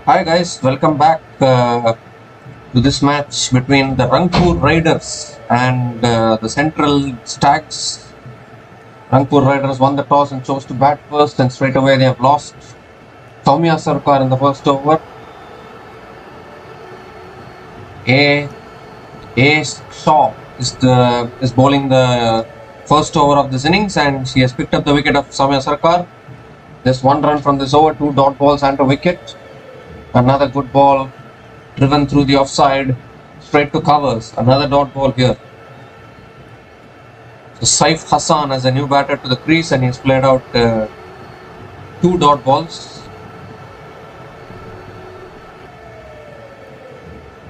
Hi guys, welcome back to this match between the Rangpur Riders and the Central Stags. Rangpur Riders won the toss and chose to bat first, and straight away they have lost. Soumya Sarkar in the first over. A. Shaw is bowling the first over of this innings, and she has picked up the wicket of Soumya Sarkar. Just one run from this over, 2 dot balls and a wicket. Another good ball driven through the offside, straight to covers. Another dot ball here. So Saif Hassan as a new batter to the crease, and he's played out 2 dot balls.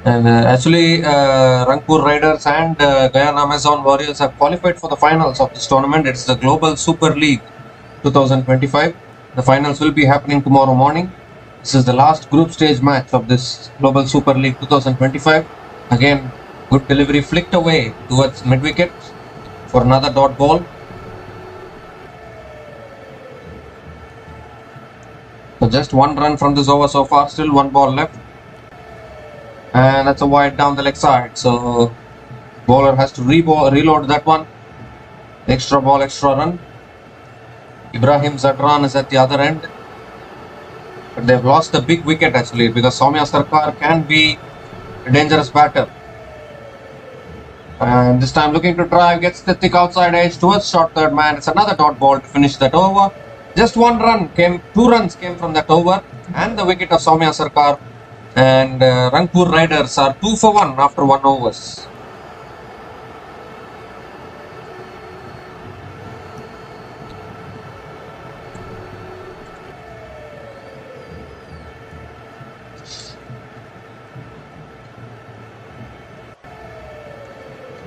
And actually, Rangpur Riders and Guyana Amazon Warriors have qualified for the finals of this tournament. It's the Global Super League 2025. The finals will be happening tomorrow morning. This is the last group stage match of this Global Super League 2025. Again, good delivery flicked away towards mid-wicket for another dot ball. So just one run from this over so far, still 1 ball left. And that's a wide down the leg side. So bowler has to reload that one. Extra ball, extra run. Ibrahim Zadran is at the other end. But they've lost the big wicket actually, because Soumya Sarkar can be a dangerous batter. And this time looking to drive, gets the thick outside edge towards short third man. It's another dot ball to finish that over. Just 2 runs came from that over, and the wicket of Soumya Sarkar. And Rangpur Riders are 2 for 1 after 1 overs.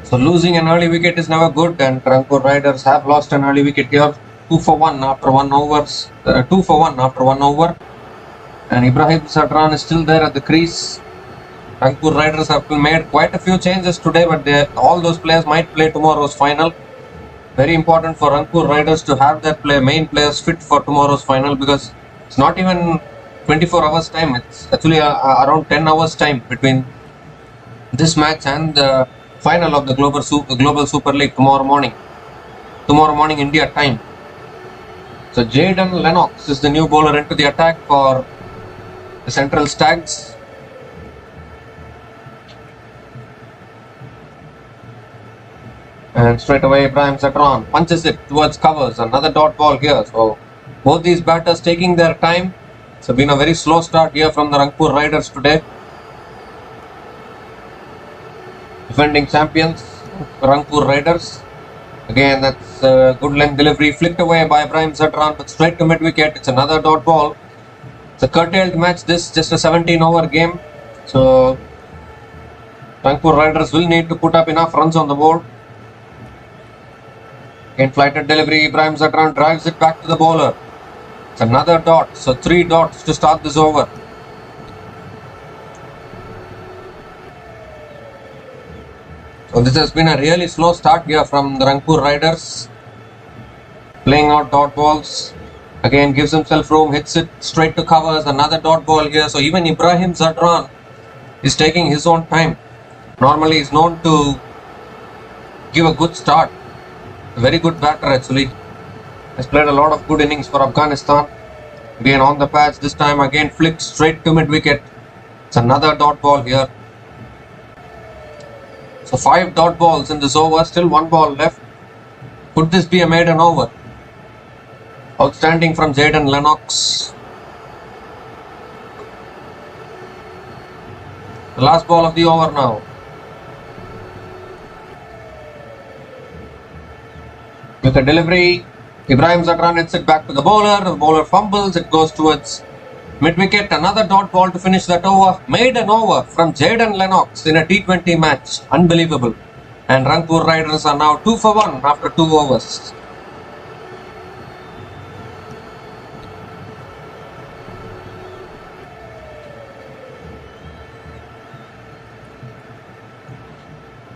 So losing an early wicket is never good, and Rangpur Riders have lost an early wicket here. 2 for 1 after 1 overs. 2 for 1 after 1 over. And Ibrahim Zadran is still there at the crease. Rangpur Riders have made quite a few changes today, but all those players might play tomorrow's final. Very important for Rangpur Riders to have their main players fit for tomorrow's final, because it's not even 24 hours time. It's actually around 10 hours time between this match and the final of the Global Super League tomorrow morning India time. So Jaden Lennox is the new bowler into the attack for the Central Stags. And straight away Ibrahim Zadran punches it towards covers. Another dot ball here. So both these batters taking their time. It's been a very slow start here from the Rangpur Riders today. Defending champions, Rangpur Riders. Again, that's a good length delivery, flicked away by Ibrahim Zadran, but straight to mid-wicket. It's another dot ball. It's a curtailed match, this just a 17-over game. So Rangpur Riders will need to put up enough runs on the board. Again, flighted delivery, Ibrahim Zadran drives it back to the bowler. It's another dot, so 3 dots to start this over. So this has been a really slow start here from the Rangpur Riders. Playing out dot balls. Again, gives himself room, hits it straight to covers. Another dot ball here. So even Ibrahim Zadran is taking his own time. Normally he's known to give a good start. A very good batter actually. Has played a lot of good innings for Afghanistan. Again on the patch, this time again flicked straight to mid-wicket. It's another dot ball here. So 5 dot balls in this over, still 1 ball left. Could this be a maiden over? Outstanding from Jaden Lennox. The last ball of the over now. With a delivery, Ibrahim Zadran hits it back to the bowler fumbles, it goes towards mid-wicket. Another dot ball to finish that over. Maiden over from Jaden Lennox in a T20 match. Unbelievable. And Rangpur Riders are now 2 for 1 after 2 overs.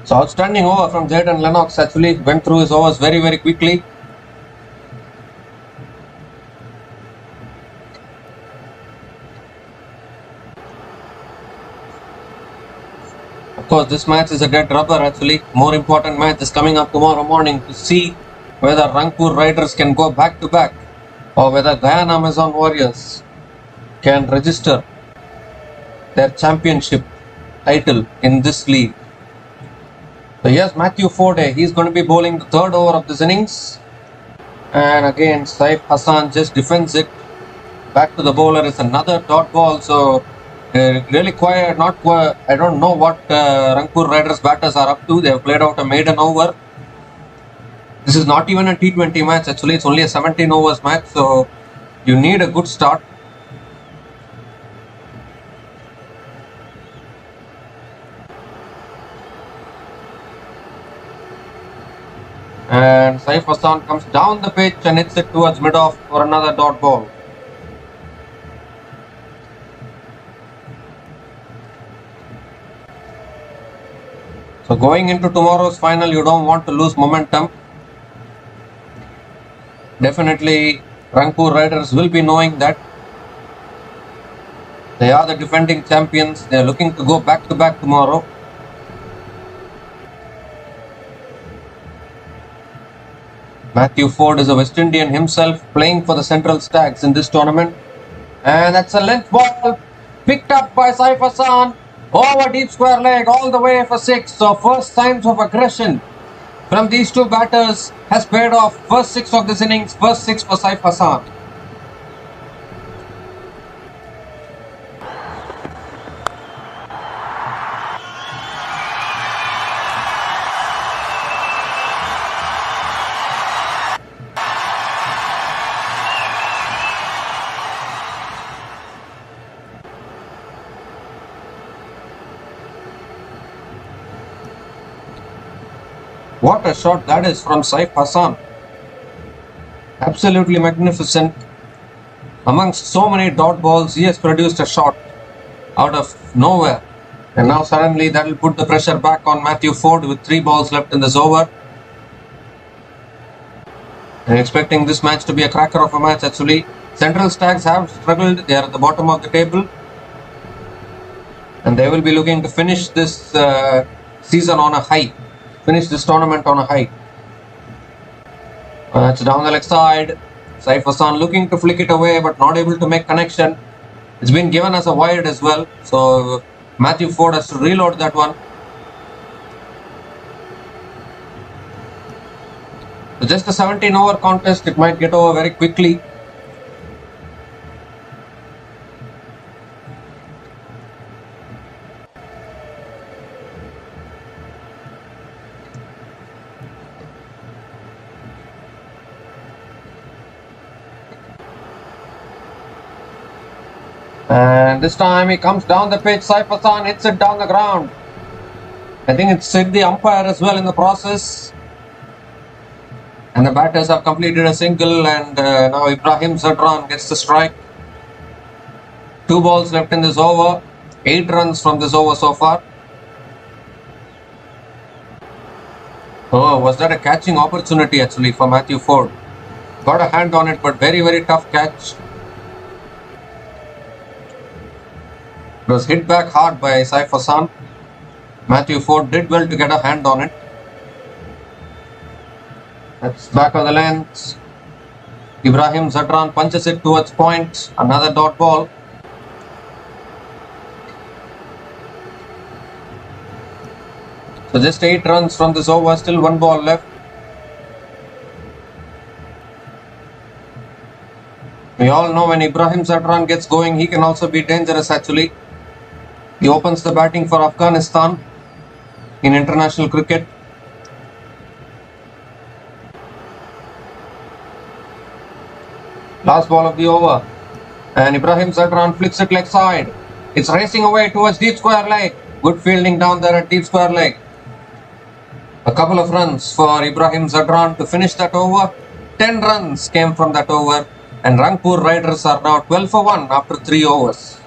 So outstanding over from Jaden Lennox. Actually went through his overs very, very quickly. Of course, this match is a dead rubber actually. More important match is coming up tomorrow morning to see whether Rangpur Riders can go back to back or whether Guyana Amazon Warriors can register their championship title in this league. So here's Matthew Forde. He's going to be bowling the third over of this innings. And again, Saif Hassan just defends it. Back to the bowler is another dot ball. So really quiet, not quiet. I don't know what Rangpur Riders batters are up to. They have played out a maiden over. This is not even a T20 match actually. It's only a 17 overs match. So you need a good start. And Saif Hassan comes down the pitch and hits it towards mid-off for another dot ball. So going into tomorrow's final, you don't want to lose momentum. Definitely, Rangpur Riders will be knowing that they are the defending champions. They are looking to go back to back tomorrow. Matthew Forde is a West Indian himself, playing for the Central Stags in this tournament. And that's a length ball picked up by Saif Hassan over deep square leg all the way for 6. So first signs of aggression from these two batters has paid off. First 6 of this innings, first 6 for Saif Hassan. What a shot that is from Saif Hassan. Absolutely magnificent. Amongst so many dot balls, he has produced a shot out of nowhere. And now suddenly that will put the pressure back on Matthew Forde with 3 balls left in this over. I'm expecting this match to be a cracker of a match actually. Central Stags have struggled. They are at the bottom of the table. And they will be looking to finish this season on a high. Finish this tournament on a high. It's down the leg side. Saif Hassan looking to flick it away but not able to make connection. It's been given as a wide as well. So Matthew Forde has to reload that one. So just a 17 over contest. It might get over very quickly. And this time he comes down the pitch. Saif Hassan hits it down the ground. I think it's hit the umpire as well in the process. And the batters have completed a single, and now Ibrahim Zadran gets the strike. 2 balls left in this over. 8 runs from this over so far. Oh, was that a catching opportunity actually for Matthew Forde? Got a hand on it, but very, very tough catch. It was hit back hard by Saif Hassan. Matthew Forde did well to get a hand on it. That's back of the length. Ibrahim Zadran punches it towards point. Another dot ball. So just 8 runs from this over. Still 1 ball left. We all know when Ibrahim Zadran gets going, he can also be dangerous actually. He opens the batting for Afghanistan in international cricket. Last ball of the over. And Ibrahim Zadran flicks it leg side. It's racing away towards deep square leg. Good fielding down there at deep square leg. A couple of runs for Ibrahim Zadran to finish that over. 10 runs came from that over. And Rangpur Riders are now 12 for 1 after 3 overs.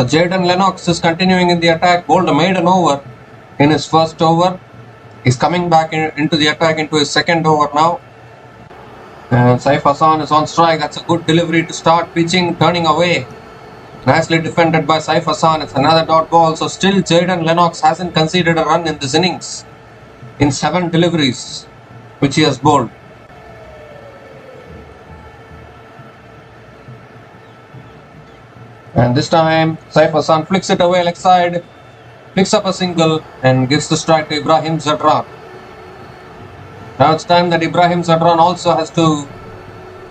So Jaden Lennox is continuing in the attack, bowled a maiden over in his first over. He's coming back into the attack into his second over now. And Saif Hassan is on strike. That's a good delivery to start pitching, turning away. Nicely defended by Saif Hassan. It's another dot ball. So still Jaden Lennox hasn't conceded a run in this innings in 7 deliveries which he has bowled. And this time Saif Hassan flicks it away leg side, picks up a single and gives the strike to Ibrahim Zadran. Now it's time that Ibrahim Zadran also has to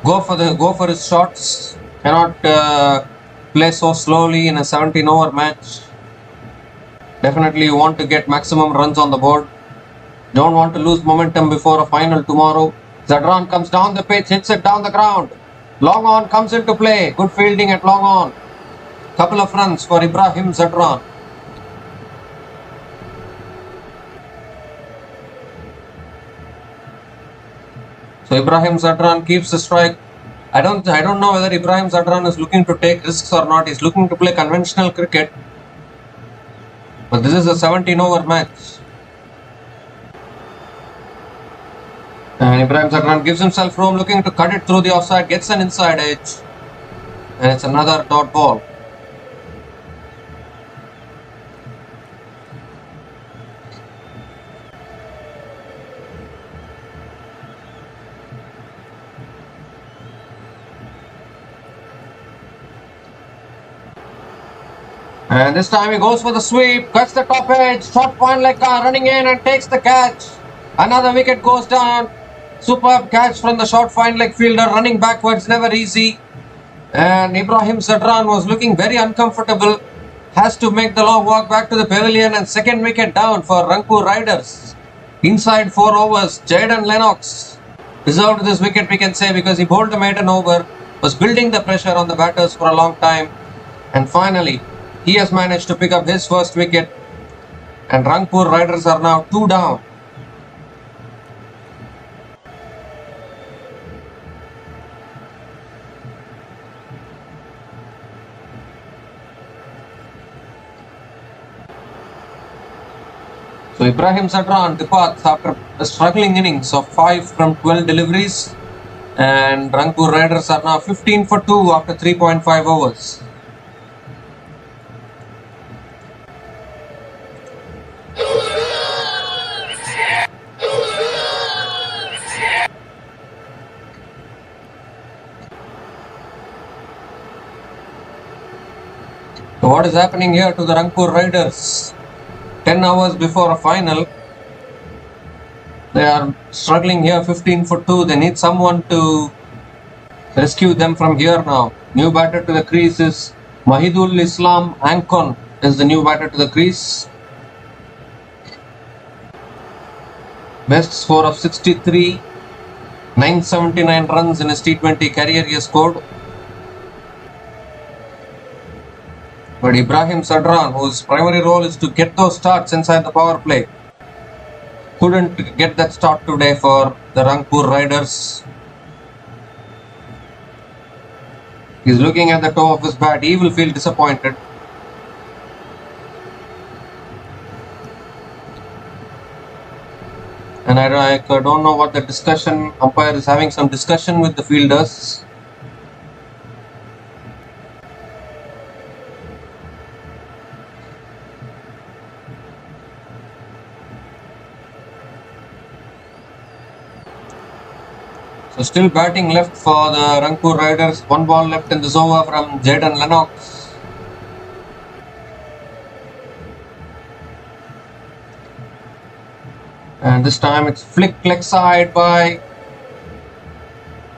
go for his shots. Cannot play so slowly in a 17-over match. Definitely you want to get maximum runs on the board. Don't want to lose momentum before a final tomorrow. Zadran comes down the pitch, hits it down the ground. Long on comes into play. Good fielding at long on. Couple of runs for Ibrahim Zadran. So Ibrahim Zadran keeps the strike. I don't know whether Ibrahim Zadran is looking to take risks or not. He's looking to play conventional cricket. But this is a 17-over match. And Ibrahim Zadran gives himself room, looking to cut it through the offside, gets an inside edge. And it's another dot ball. And this time he goes for the sweep, cuts the top edge, short point leg running in and takes the catch. Another wicket goes down. Superb catch from the short fine leg fielder, running backwards, never easy. And Ibrahim Zadran was looking very uncomfortable. Has to make the long walk back to the pavilion, and second wicket down for Rangpur Riders. Inside 4 overs, Jaden Lennox deserved this wicket, we can say, because he bowled the maiden over, was building the pressure on the batters for a long time. And finally, he has managed to pick up his first wicket, and Rangpur Riders are now 2 down. So Ibrahim Zadran departs after a struggling innings of 5 from 12 deliveries, and Rangpur Riders are now 15 for 2 after 3.5 overs. So what is happening here to the Rangpur Riders? 10 hours before a final. They are struggling here, 15 for 2. They need someone to rescue them from here now. New batter to the crease is Mahidul Islam Ankon is the new batter to the crease. Best score of 63. 979 runs in his T20 career he has scored. But Ibrahim Zadran, whose primary role is to get those starts inside the power play, couldn't get that start today for the Rangpur Riders. He's looking at the toe of his bat. He will feel disappointed. And I don't know what the discussion, umpire is having some discussion with the fielders. So still batting left for the Rangpur Riders. 1 ball left in this over from Jaden Lennox. And this time it's flicked leg side by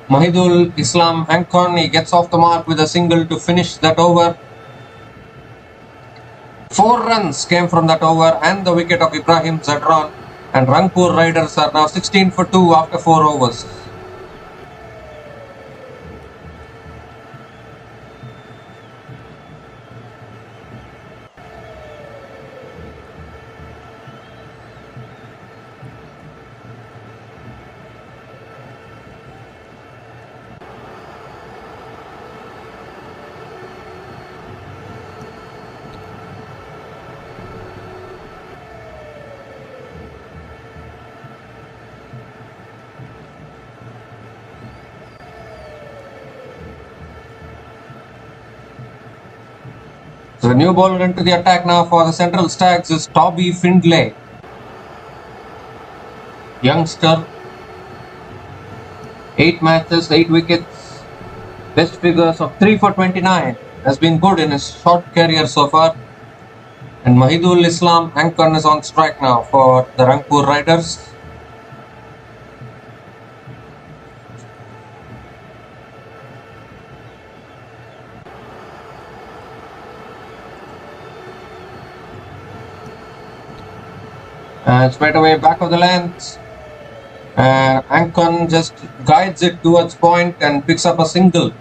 Mahidul Islam Ankon. He gets off the mark with a single to finish that over. 4 runs came from that over and the wicket of Ibrahim Zadran. And Rangpur Riders are now 16 for 2 after 4 overs. So the new bowler into the attack now for the Central Stags is Toby Findlay. Youngster. 8 matches, 8 wickets. Best figures of 3 for 29. Has been good in his short career so far. And Mahidul Islam Ankon is on strike now for the Rangpur Riders. And straight away back of the length. And Ankon just guides it towards point and picks up a single.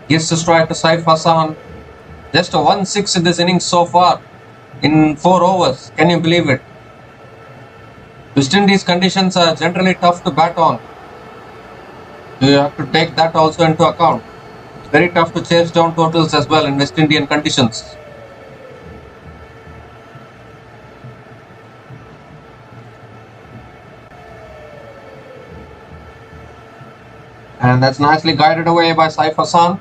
Gives the strike to Saif Hassan. Just a 1-6 in this innings so far in 4 overs. Can you believe it? West Indies conditions are generally tough to bat on. You have to take that also into account. Very tough to chase down totals as well in West Indian conditions. And that's nicely guided away by Saif Hassan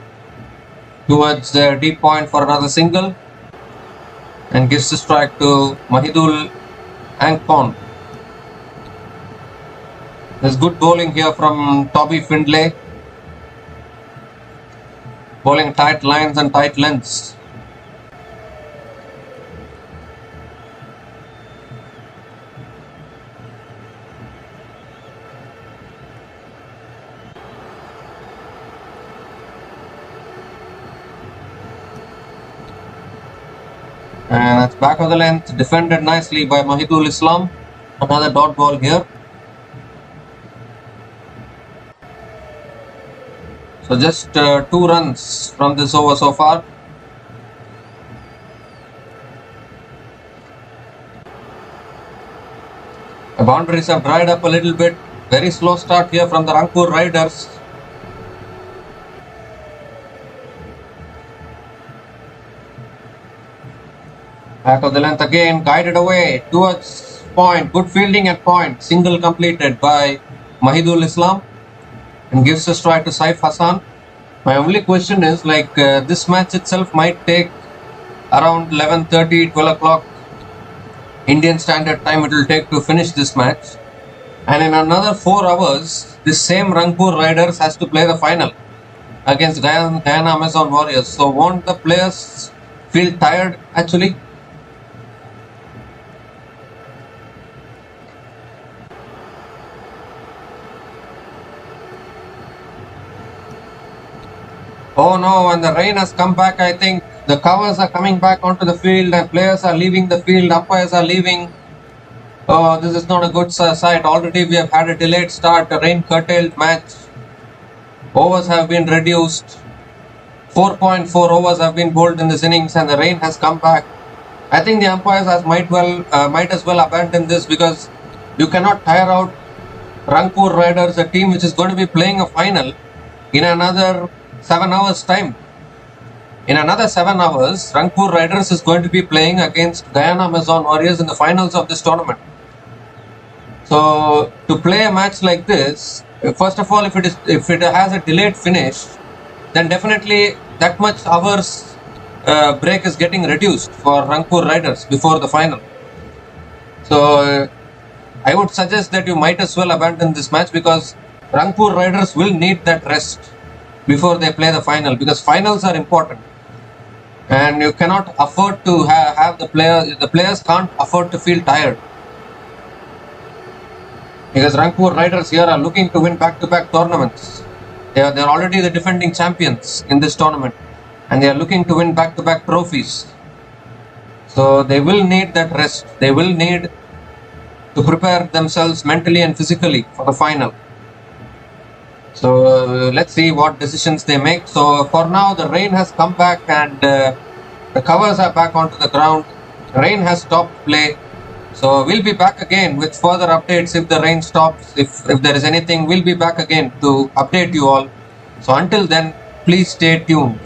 towards the deep point for another single. And gives the strike to Mahidul Ankon. There's good bowling here from Toby Findlay. Bowling tight lines and tight lengths. And that's back of the length, defended nicely by Mahidul Islam. Another dot ball here. So just 2 runs from this over so far. The boundaries have dried up a little bit. Very slow start here from the Rangpur Riders. Back of the length again, guided away towards point. Good fielding at point. Single completed by Mahidul Islam. And gives a strike to Saif Hassan. My only question is this match itself might take around 11:30, 12 o'clock Indian Standard Time it will take to finish this match. And in another 4 hours, this same Rangpur Riders has to play the final against Guyana Amazon Warriors. So won't the players feel tired actually? Oh no, and the rain has come back. I think the covers are coming back onto the field and players are leaving the field, umpires are leaving. Oh, this is not a good sight. Already we have had a delayed start, a rain curtailed match. Overs have been reduced. 4.4 overs have been bowled in this innings and the rain has come back. I think the umpires might as well abandon this because you cannot tire out Rangpur Riders, a team which is going to be playing a final in another 7 hours time. In another 7 hours, Rangpur Riders is going to be playing against Guyana Amazon Warriors in the finals of this tournament. So to play a match like this, first of all, if it has a delayed finish, then definitely that much hours break is getting reduced for Rangpur Riders before the final. So I would suggest that you might as well abandon this match because Rangpur Riders will need that rest before they play the final, because finals are important and you cannot afford to have the players can't afford to feel tired, because Rangpur Riders here are looking to win back-to-back tournaments. They are already the defending champions in this tournament and they are looking to win back-to-back trophies. So they will need that rest. They will need to prepare themselves mentally and physically for the final. So let's see what decisions they make. So for now the rain has come back and the covers are back onto the ground. Rain has stopped play. So we'll be back again with further updates if the rain stops. If there is anything, we'll be back again to update you all. So until then, please stay tuned.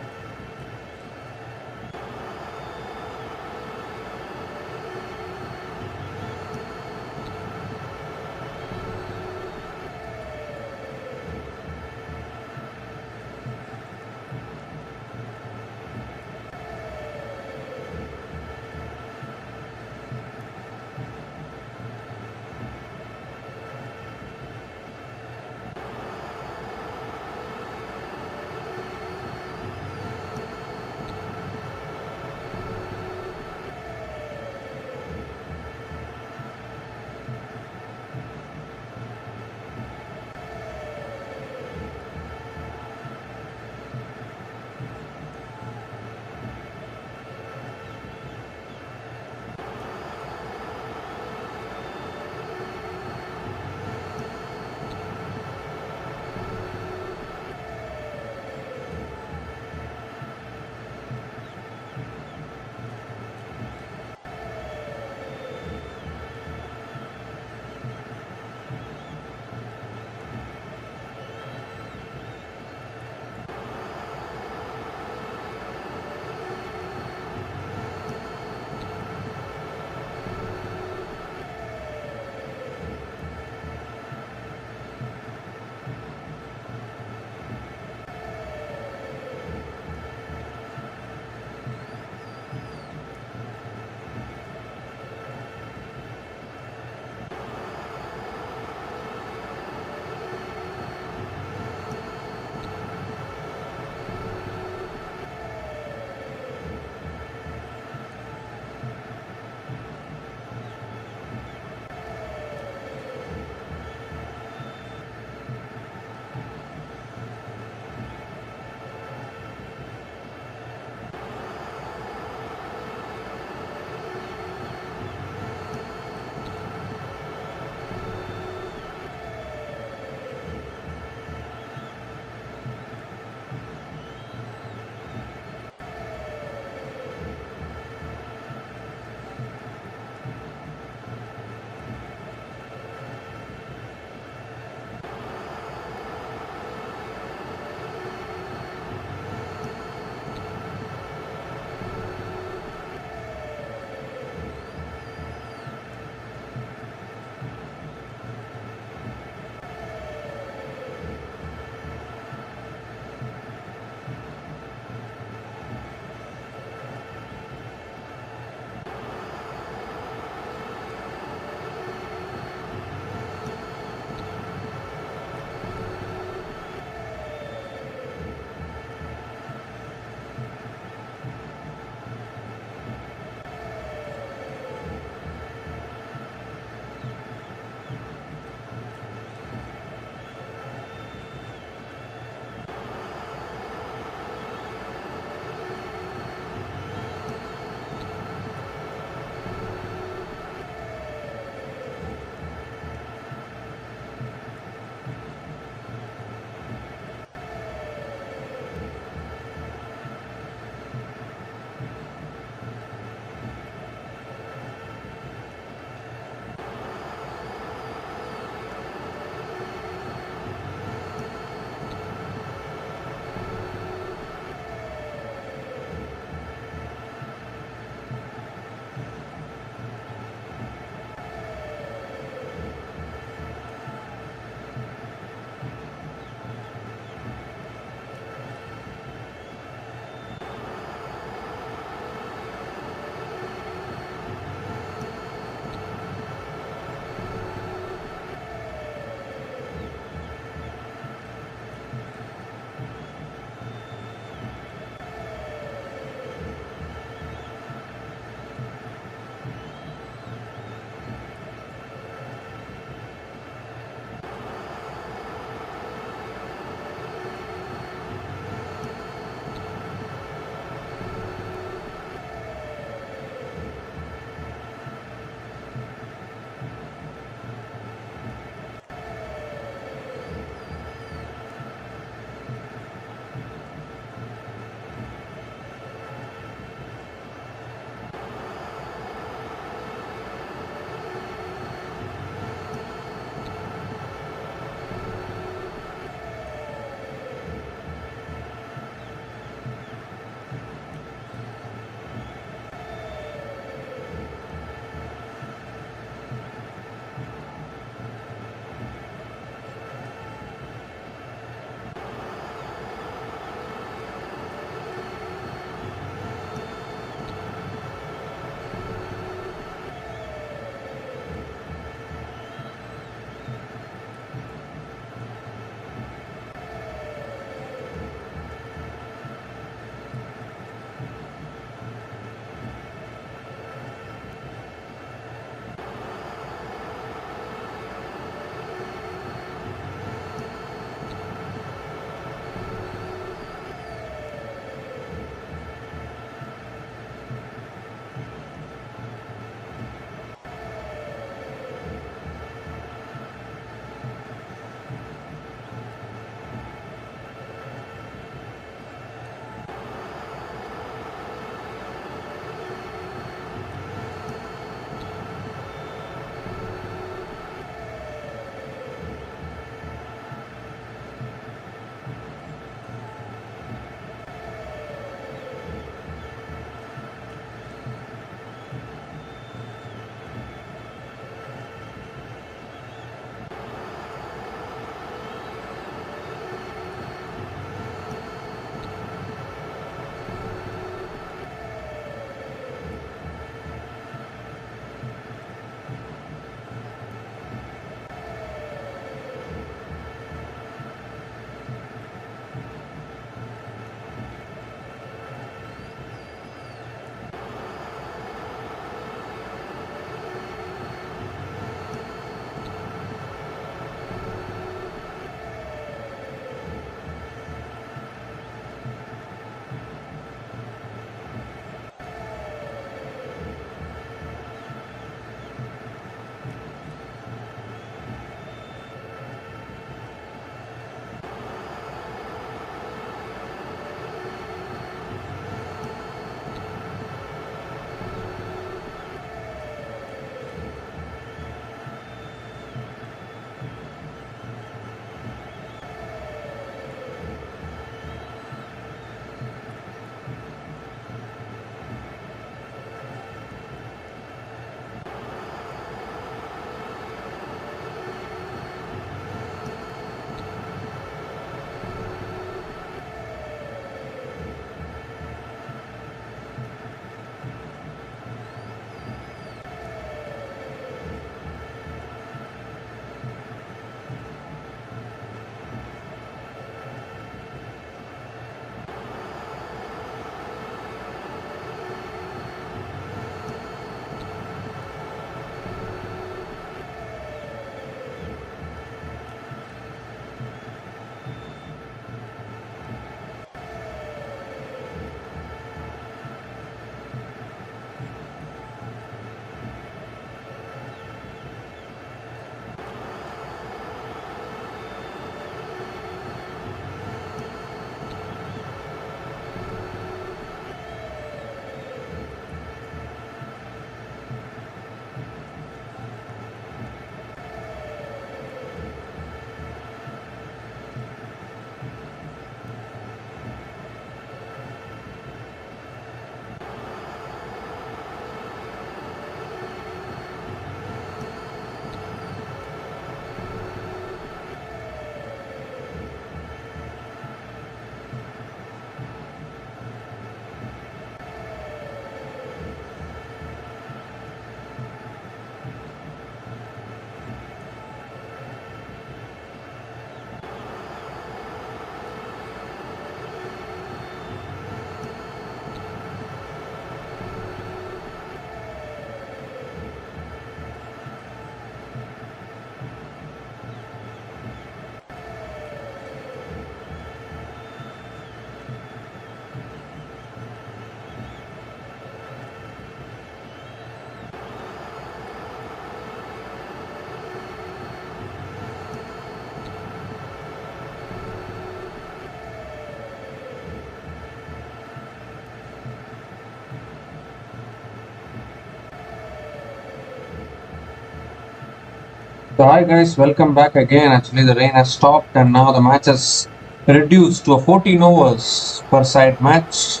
So hi guys, welcome back again. Actually the rain has stopped and now the match is reduced to a 14 overs per side match.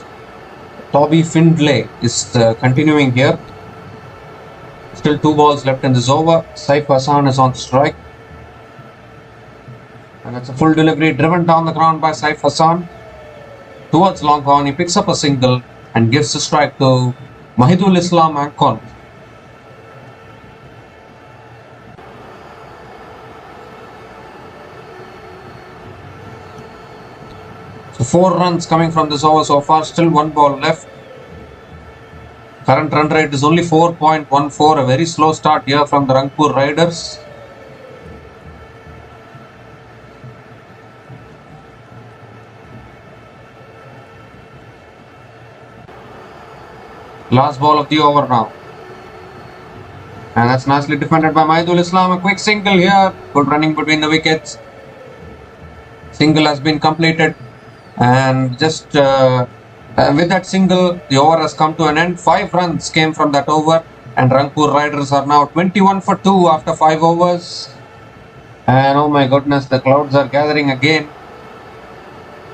Toby Findlay is continuing here. Still 2 balls left in this over. Saif Hassan is on strike. And it's a full delivery driven down the ground by Saif Hassan. Towards long on, he picks up a single and gives the strike to Mahidul Islam Ankon. So 4 runs coming from this over so far, still 1 ball left. Current run rate is only 4.14, a very slow start here from the Rangpur Riders. Last ball of the over now. And that's nicely defended by Mahidul Islam. A quick single here. Good running between the wickets. Single has been completed. And just with that single, the over has come to an end. 5 runs came from that over. And Rangpur Riders are now 21 for 2 after 5 overs. And oh my goodness, the clouds are gathering again.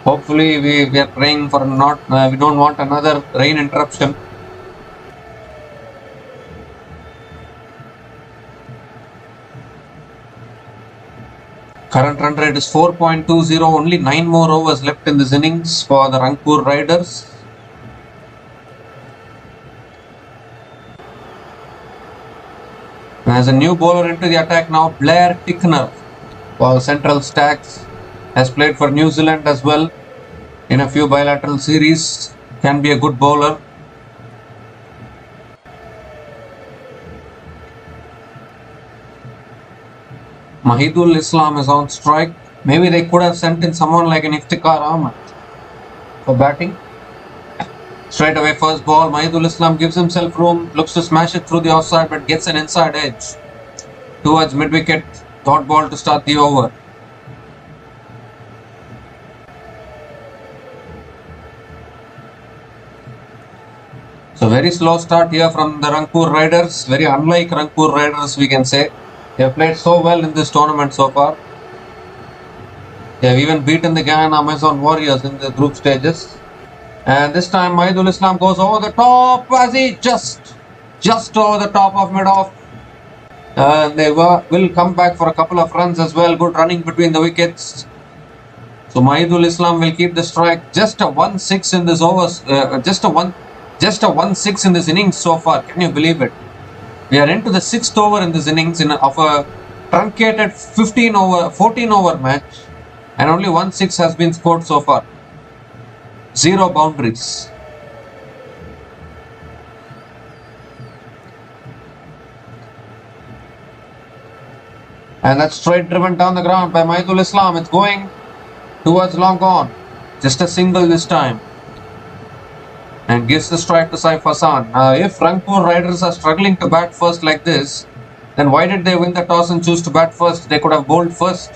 Hopefully we are praying for we don't want another rain interruption. Current run rate is 4.20, only 9 more overs left in this innings for the Rangpur Riders. As a new bowler into the attack now, Blair Tickner for Central Stacks, has played for New Zealand as well in a few bilateral series, can be a good bowler. Mahidul Islam is on strike. Maybe they could have sent in someone like an Iftikhar Ahmed for batting. Straight away first ball, Mahidul Islam gives himself room, looks to smash it through the offside but gets an inside edge towards mid-wicket. Dot ball to start the over. So very slow start here from the Rangpur Riders. Very unlike Rangpur Riders, we can say. They have played so well in this tournament so far. They have even beaten the Guyana Amazon Warriors in the group stages. And this time Mahidul Islam goes over the top as he just over the top of mid-off. And they will come back for a couple of runs as well. Good running between the wickets. So Mahidul Islam will keep the strike. Just a 1-6 in this over. Just a 1-6 in this innings so far. Can you believe it? We are into the 6th over in this innings of a truncated 14 over match, and only 1-6 has been scored so far. 0 boundaries. And that's straight driven down the ground by Mahidul Islam. It's going towards long on. Just a single this time. And gives the strike to Saif Hassan. If Rangpur Riders are struggling to bat first like this, then why did they win the toss and choose to bat first? They could have bowled first.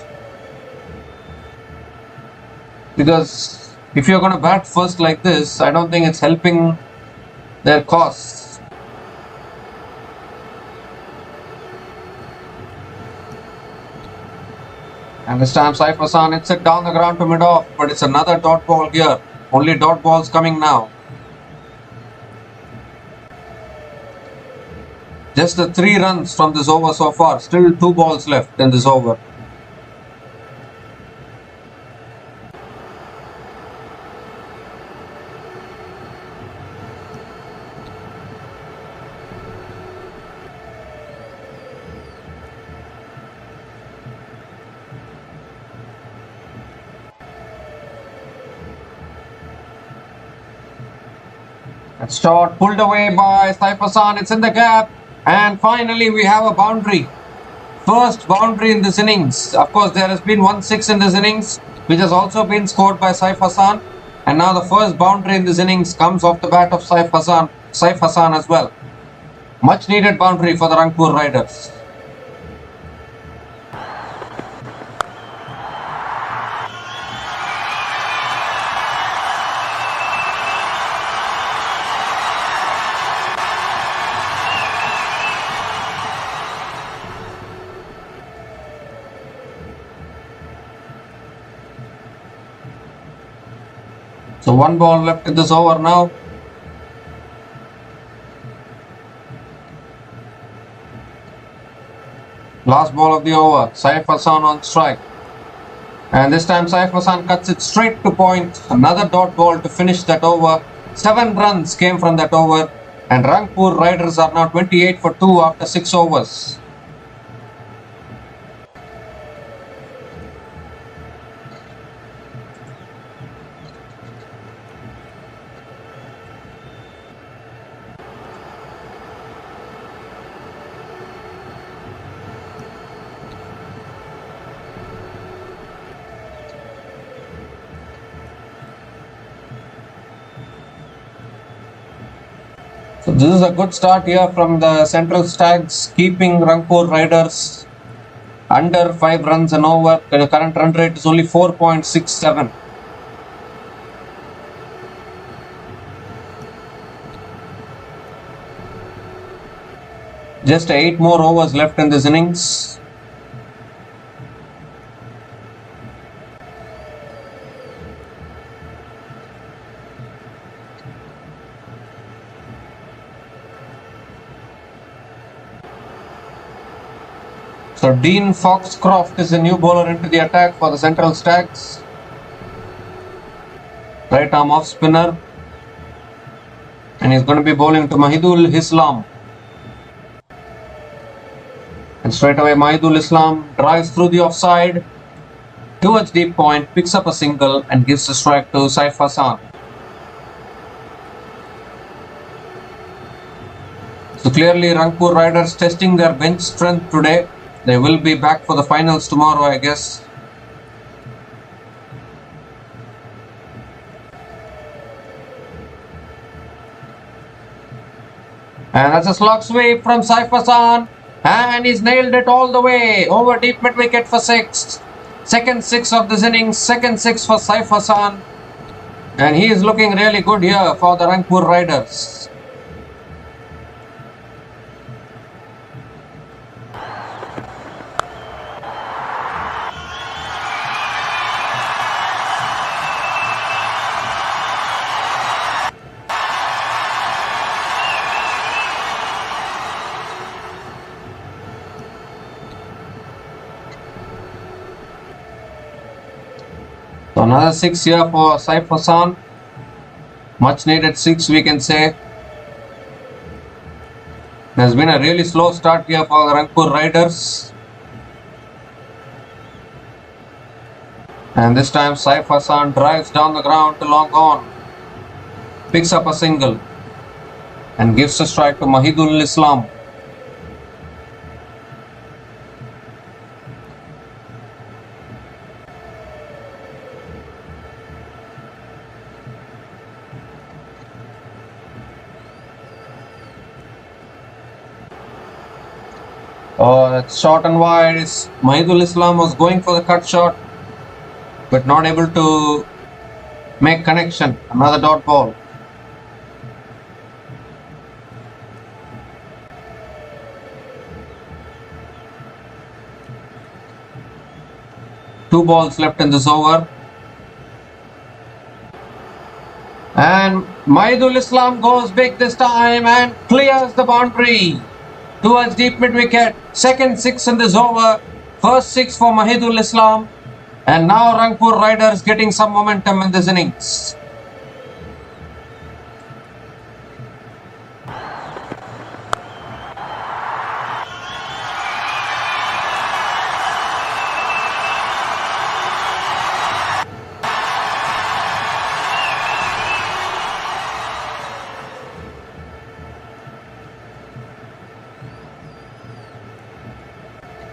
Because if you're going to bat first like this, I don't think it's helping their cause. And this time Saif Hassan hits it down the ground to mid-off, but it's another dot ball here. Only dot balls coming now. Just the 3 runs from this over so far. Still 2 balls left in this over. That shot pulled away by Saif Hassan. It's in the gap. And finally we have a boundary. First boundary in this innings. Of course there has been 1-6 in this innings, which has also been scored by Saif Hassan. And now the first boundary in this innings comes off the bat of Saif Hassan as well. Much needed boundary for the Rangpur Riders. So 1 ball left in this over now. Last ball of the over. Saif Hassan on strike. And this time Saif Hassan cuts it straight to point. Another dot ball to finish that over. 7 runs came from that over. And Rangpur Riders are now 28 for 2 after 6 overs. So this is a good start here from the Central Stags, keeping Rangpur Riders under 5 runs an over. The current run rate is only 4.67. Just 8 more overs left in this innings. So Dean Foxcroft is the new bowler into the attack for the Central Stags. Right arm off spinner. And he's going to be bowling to Mahidul Islam. And straight away Mahidul Islam drives through the offside towards deep point, picks up a single and gives a strike to Saif Hassan. So clearly Rangpur Riders testing their bench strength today. They will be back for the finals tomorrow, I guess. And that's a slog sweep from Saif Hassan. And he's nailed it all the way. Over deep mid wicket for 6. Second 6 of this innings. Second 6 for Saif Hassan. And he is looking really good here for the Rangpur Riders. So another 6 here for Saif Hassan. Much needed 6, we can say. There's been a really slow start here for the Rangpur Riders. And this time Saif Hassan drives down the ground to long on. Picks up a single. And gives a strike to Mahidul Islam. Oh, that's short and wide. Mahidul Islam was going for the cut shot, but not able to make connection. Another dot ball. Two balls left in this over. And Mahidul Islam goes big this time and clears the boundary towards deep mid wicket. Second 6 in this over. First 6 for Mahidul Islam. And now Rangpur Riders getting some momentum in this innings.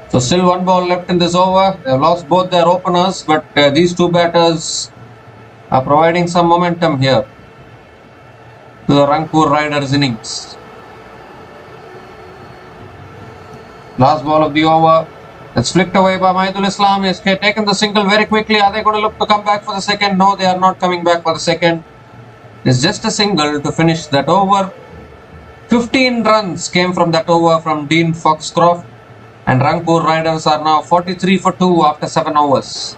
So still 1 ball left in this over. They have lost both their openers, but these two batters are providing some momentum here to the Rangpur Riders innings. Last ball of the over. It's flicked away by Mahidul Islam. He has taken the single very quickly. Are they going to look to come back for the second? No, they are not coming back for the second. It's just a single to finish that over. 15 runs came from that over from Dean Foxcroft. And Rangpur Riders are now 43 for 2 after 7 overs.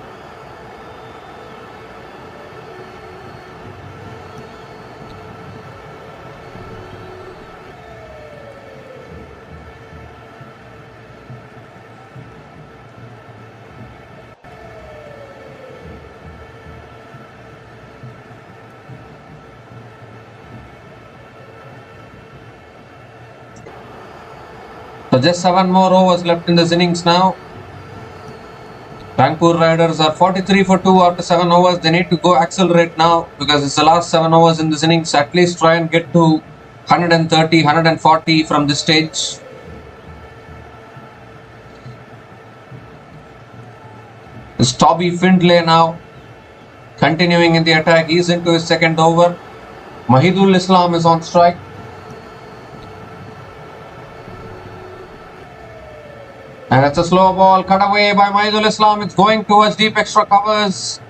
So just 7 more overs left in this innings now. Rangpur Riders are 43 for 2 after 7 overs. They need to go accelerate now because it's the last 7 overs in this innings. At least try and get to 130, 140 from this stage. It's Toby Findlay now continuing in the attack. He's into his second over. Mahidul Islam is on strike. And it's a slow ball cut away by Mahidul Islam. It's going towards deep extra covers.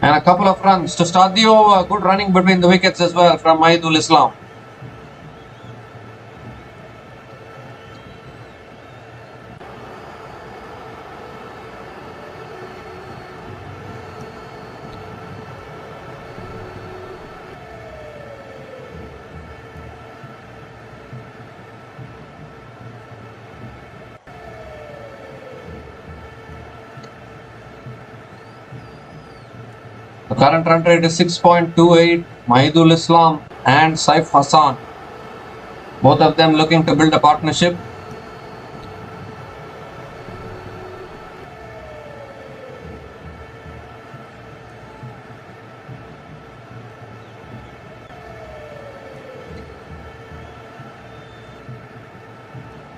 And a couple of runs to start the over. Good running between the wickets as well from Mahidul Islam. The current run rate is 6.28. Mahidul Islam and Saif Hassan, both of them looking to build a partnership.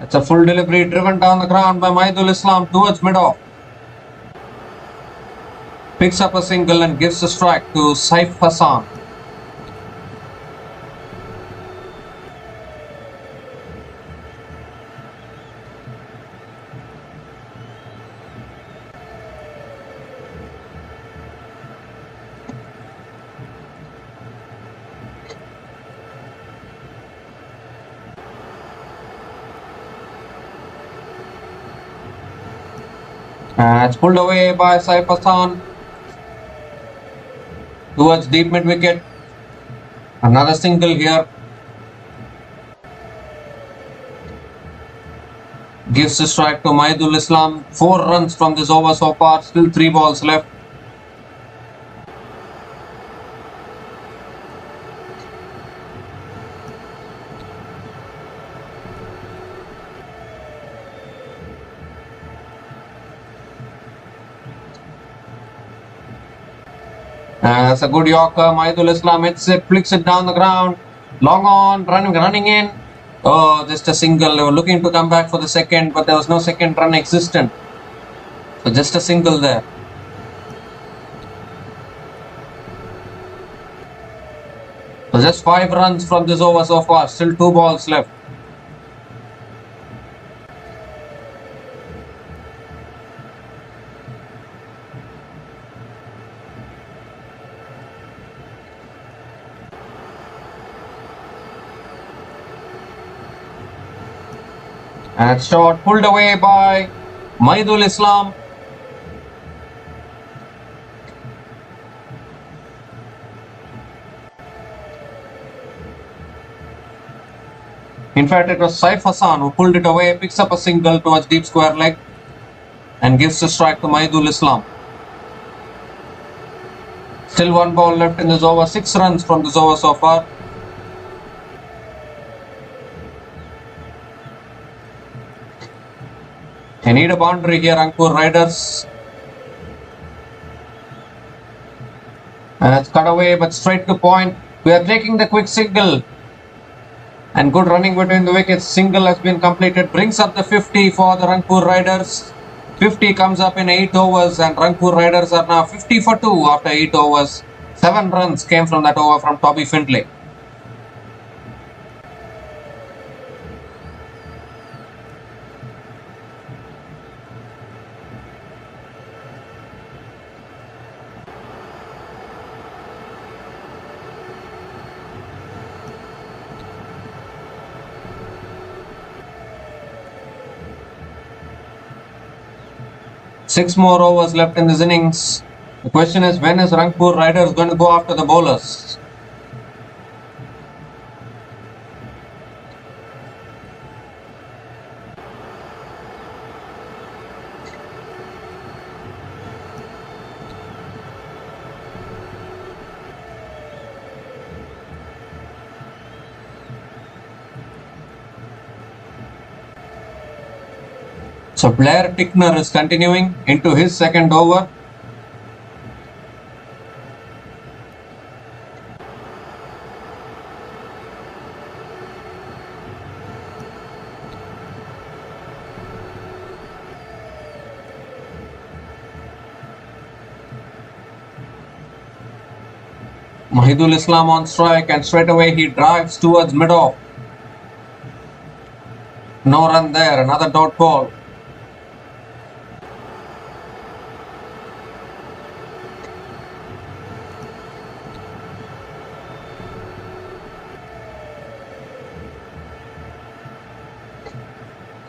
It's a full delivery driven down the ground by Mahidul Islam towards mid-off. Picks up a single and gives a strike to Saif Hassan. And it's pulled away by Saif Hassan towards deep mid wicket. Another single here. Gives a strike to Mahidul Islam. 4 runs from this over so far. Still 3 balls left. That's a good Yorker. Mahidul Islam hits it, flicks it down the ground. Long on, running in. Oh, just a single. They were looking to come back for the second, but there was no second run existent. So just a single there. So just 5 runs from this over so far. Still 2 balls left. And shot pulled away by Mahidul Islam. In fact, it was Saif Hassan who pulled it away, picks up a single towards deep square leg and gives a strike to Mahidul Islam. Still 1 ball left in this over. 6 runs from this over so far. They need a boundary here, Rangpur Riders. And it's cut away, but straight to point. We are taking the quick single. And good running between the wickets. Single has been completed. Brings up the 50 for the Rangpur Riders. 50 comes up in 8 overs, and Rangpur Riders are now 50 for 2 after 8 overs. 7 runs came from that over from Toby Findlay. Six more overs left in this innings. The question is, when is Rangpur Riders going to go after the bowlers? So Blair Tickner is continuing into his second over. Mahidul Islam on strike, and straight away he drives towards mid-off. No run there, another dot ball.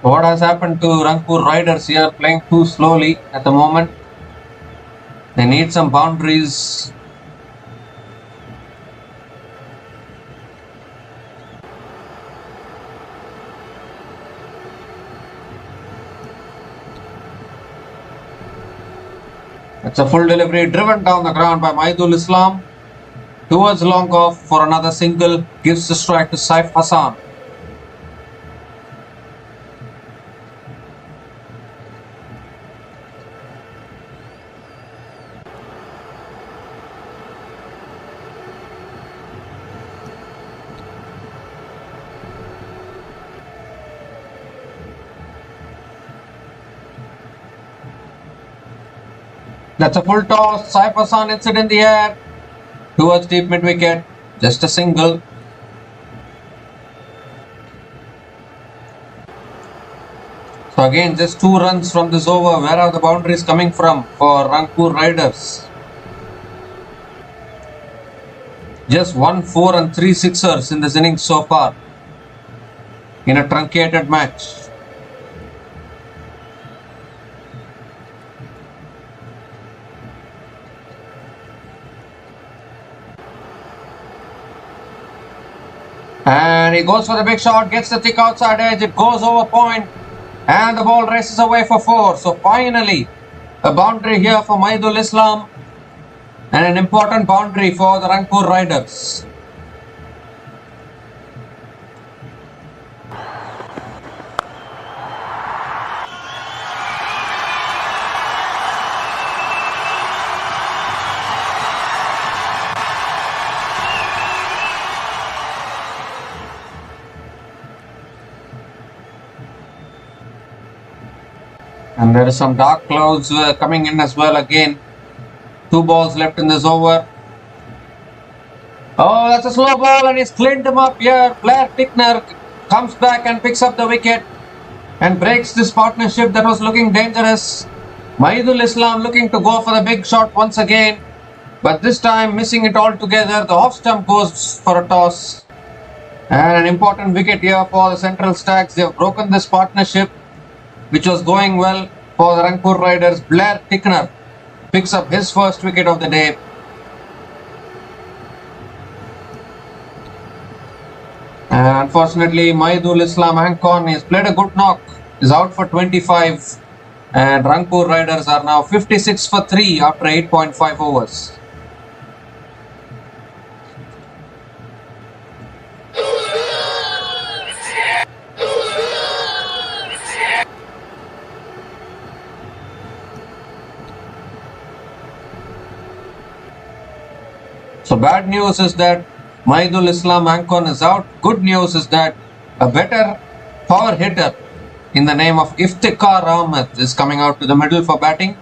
What has happened to Rangpur Riders here, playing too slowly at the moment? They need some boundaries. It's a full delivery driven down the ground by Mahidul Islam. Towards long off for another single, gives the strike to Saif Hassan. That's a full toss. Saif Hassan hits it in the air towards deep mid wicket. Just a single. So again, just 2 runs from this over. Where are the boundaries coming from for Rangpur Riders? Just 1 4 and 3 sixers in this innings so far in a truncated match. And he goes for the big shot, gets the thick outside edge, it goes over point, and the ball races away for 4. So finally, a boundary here for Mahidul Islam, and an important boundary for the Rangpur Riders. And there is some dark clouds coming in as well again. 2 balls left in this over. Oh, that's a slow ball, and he's cleaned him up here. Blair Tickner comes back and picks up the wicket and breaks this partnership that was looking dangerous. Mahidul Islam looking to go for the big shot once again, but this time missing it altogether. The off stump goes for a toss. And an important wicket here for the Central Stags. They have broken this partnership, which was going well for the Rangpur Riders. Blair Tickner picks up his first wicket of the day. And unfortunately, Mahidul Islam Hankon has played a good knock, is out for 25. And Rangpur Riders are now 56 for 3 after 8.5 overs. So bad news is that Mahidul Islam Hankon is out. Good news is that a better power hitter in the name of Iftikhar Ahmed is coming out to the middle for batting.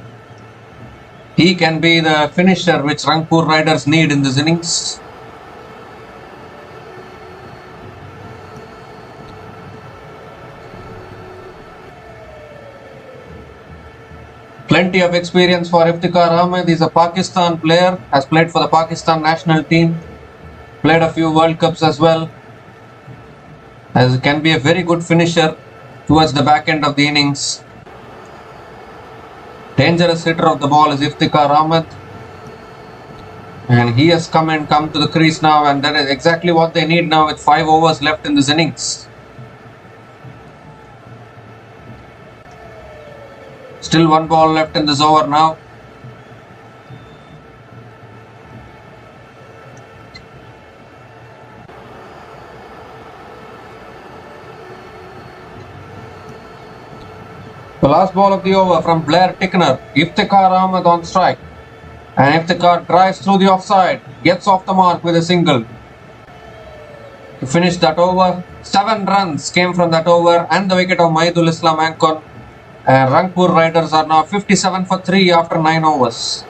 He can be the finisher which Rangpur Riders need in this innings. Plenty of experience for Iftikhar Ahmed. He's a Pakistan player, has played for the Pakistan national team, played a few World Cups as well, as can be a very good finisher towards the back end of the innings. Dangerous hitter of the ball is Iftikhar Ahmed, and he has come to the crease now, and that is exactly what they need now with 5 overs left in this innings. Still 1 ball left in this over now. The last ball of the over from Blair Tickner. Iftikhar Ahmed on strike. And Iftikhar drives through the offside. Gets off the mark with a single. To finish that over, 7 runs came from that over and the wicket of Mahidul Islam Ankon. And Rangpur Riders are now 57 for 3 after 9 overs.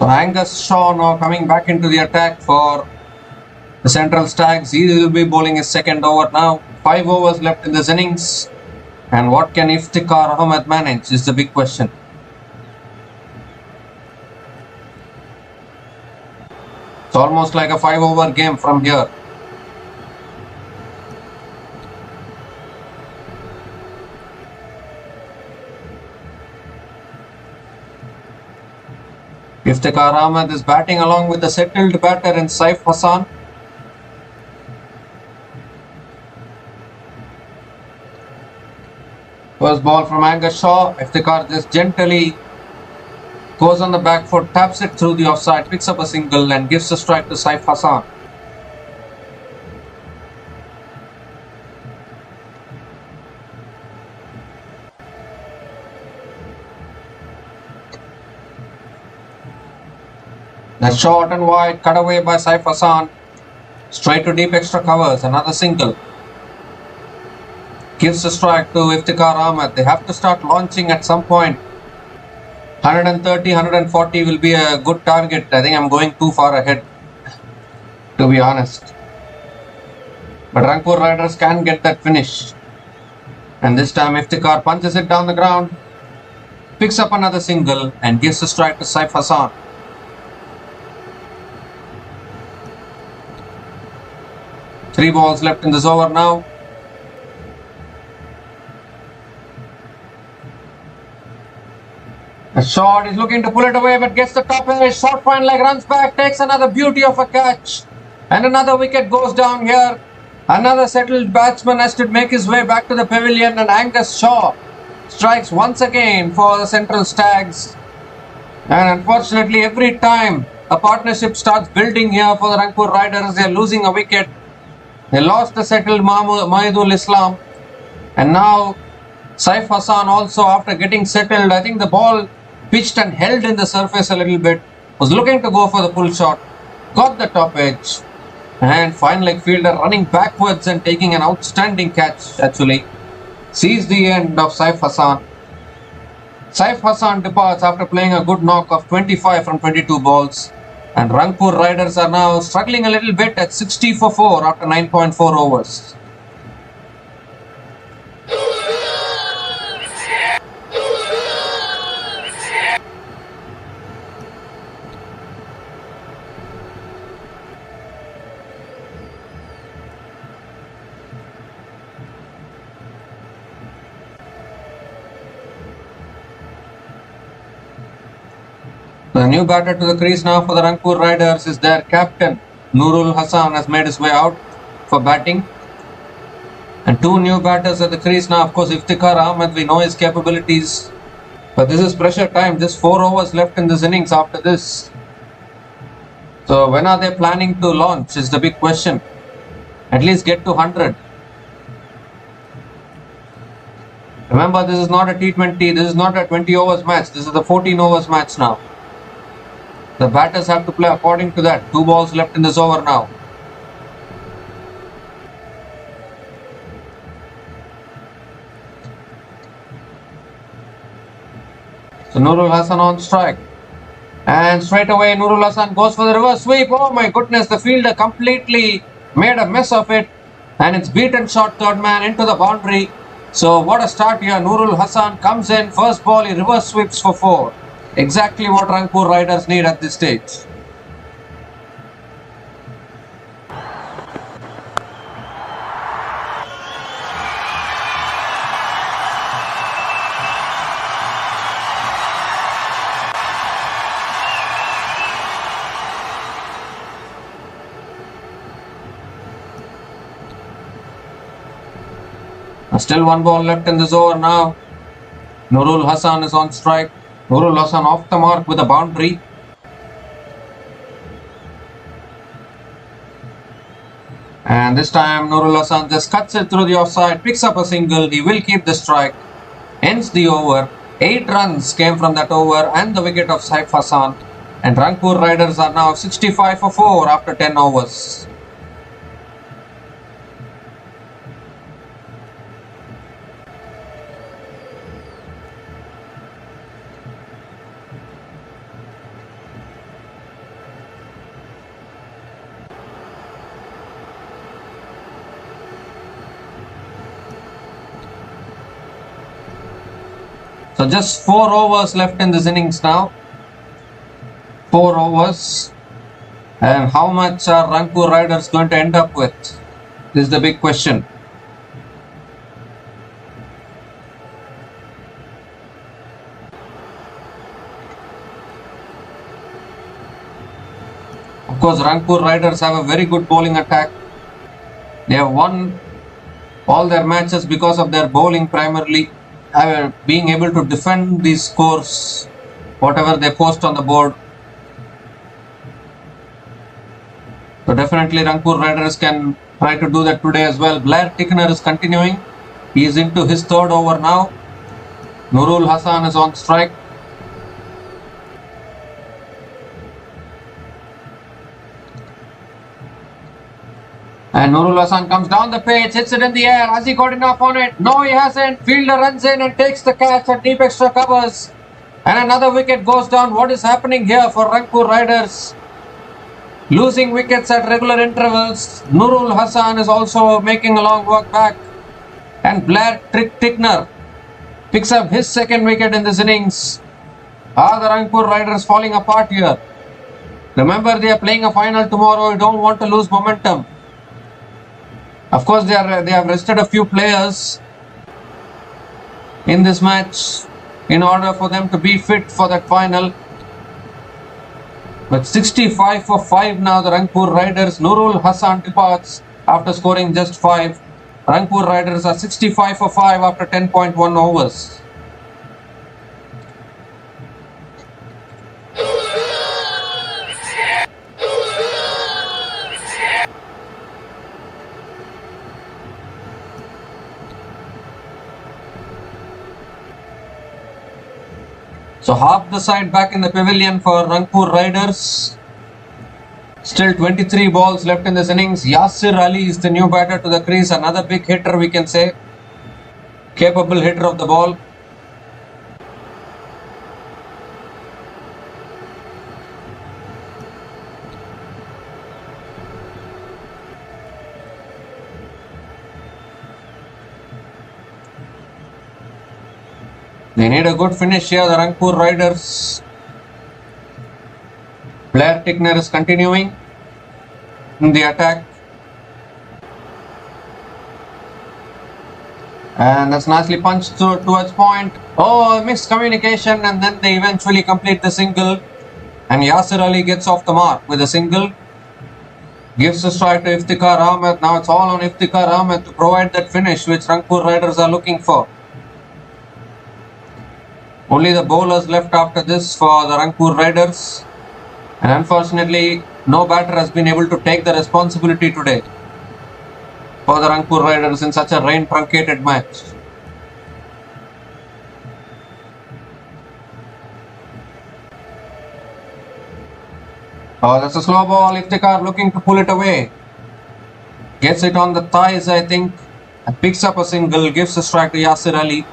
So Angus Shaw now coming back into the attack for the Central Stags. He will be bowling his second over now. 5 overs left in this innings. And what can Iftikhar Ahmed manage is the big question. It's almost like a 5-over game from here. Iftikhar Ahmed is batting along with the settled batter in Saif Hassan. First ball from Angus Shaw. Iftikhar just gently goes on the back foot, taps it through the offside, picks up a single and gives a strike to Saif Hassan. That's short and wide, cut away by Saif Hassan. Straight to deep extra covers, another single. Gives a strike to Iftikhar Ahmed. They have to start launching at some point. 130, 140 will be a good target. I think I'm going too far ahead, to be honest. But Rangpur Riders can get that finish. And this time Iftikhar punches it down the ground, picks up another single and gives a strike to Saif Hassan. Three balls left in this over now. A shot is looking to pull it away but gets the top edge. Short fine leg, runs back, takes another beauty of a catch. And another wicket goes down here. Another settled batsman has to make his way back to the pavilion and Angus Shaw strikes once again for the Central Stags. And unfortunately every time a partnership starts building here for the Rangpur Riders, they are losing a wicket. They lost the settled Mahidul Islam. And now Saif Hassan also, after getting settled, I think the ball pitched and held in the surface a little bit. Was looking to go for the pull shot. Got the top edge. And fine leg fielder running backwards and taking an outstanding catch actually. Sees the end of Saif Hassan. Saif Hassan departs after playing a good knock of 25 from 22 balls. And Rangpur Riders are now struggling a little bit at 60 for 4 after 9.4 overs. The new batter to the crease now for the Rangpur Riders is their captain. Nurul Hassan has made his way out for batting. And two new batters at the crease now. Of course, Iftikhar Ahmed, we know his capabilities. But this is pressure time. Just 4 overs left in this innings after this. So when are they planning to launch is the big question. At least get to 100. Remember, this is not a T20. This is not a 20 overs match. This is a 14 overs match now. The batters have to play according to that. 2 balls left in this over now. So Nurul Hassan on strike. And straight away Nurul Hassan goes for the reverse sweep. Oh my goodness, the fielder completely made a mess of it. And it's beaten short third man into the boundary. So what a start here. Nurul Hassan comes in. First ball, he reverse sweeps for 4. Exactly what Rangpur Riders need at this stage. Still one ball left in this over now. Nurul Hassan is on strike. Nurul Hassan off the mark with a boundary. And this time Nurul Hassan just cuts it through the offside, picks up a single. He will keep the strike. Ends the over. 8 runs came from that over and the wicket of Saif Hassan. And Rangpur Riders are now 65 for 4 after 10 overs. So just 4 overs left in this innings now. 4 overs. And how much are Rangpur Riders going to end up with? This is the big question. Of course, Rangpur Riders have a very good bowling attack. They have won all their matches because of their bowling primarily. Being able to defend these scores, whatever they post on the board. So definitely Rangpur Riders can try to do that today as well. Blair Tickner is continuing. He is into his 3rd over now. Nurul Hassan is on strike. And Nurul Hassan comes down the pitch, hits it in the air. Has he got enough on it? No, he hasn't. Fielder runs in and takes the catch at deep extra covers. And another wicket goes down. What is happening here for Rangpur Riders? Losing wickets at regular intervals. Nurul Hassan is also making a long walk back. And Blair Tickner picks up his 2nd wicket in this innings. Are the Rangpur Riders falling apart here? Remember, they are playing a final tomorrow. You don't want to lose momentum. Of course, they have rested a few players in this match in order for them to be fit for that final. But 65 for 5 now, the Rangpur Riders. Nurul Hassan departs after scoring just 5. Rangpur Riders are 65 for 5 after 10.1 overs. So half the side back in the pavilion for Rangpur Riders. Still 23 balls left in this innings. Yasir Ali is the new batter to the crease. Another big hitter, we can say. Capable hitter of the ball. They need a good finish here, the Rangpur Riders. Blair Tickner is continuing in the attack. And that's nicely punched towards point. Oh, missed communication, and then they eventually complete the single. And Yasir Ali gets off the mark with a single. Gives the strike to Iftikhar Ahmed. Now it's all on Iftikhar Ahmed to provide that finish which Rangpur Riders are looking for. Only the bowlers left after this for the Rangpur Riders. And unfortunately, no batter has been able to take the responsibility today for the Rangpur Riders in such a rain-truncated match. Oh, that's a slow ball. Iftikhar looking to pull it away. Gets it on the thighs, I think, and picks up a single, gives a strike to Yasir Ali.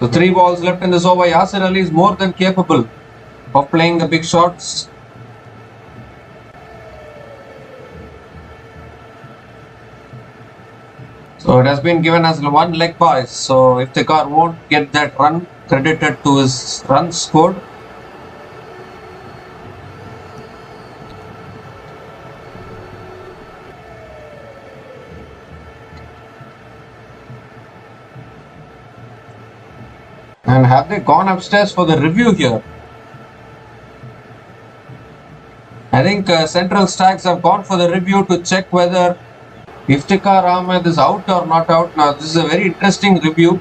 So 3 balls left in this over. Yasir Ali is more than capable of playing the big shots. So it has been given as one leg by. So Iftikhar won't get that run credited to his runs scored. And have they gone upstairs for the review here? I think Central Stags have gone for the review to check whether Iftikhar Ahmed is out or not out. Now this is a very interesting review.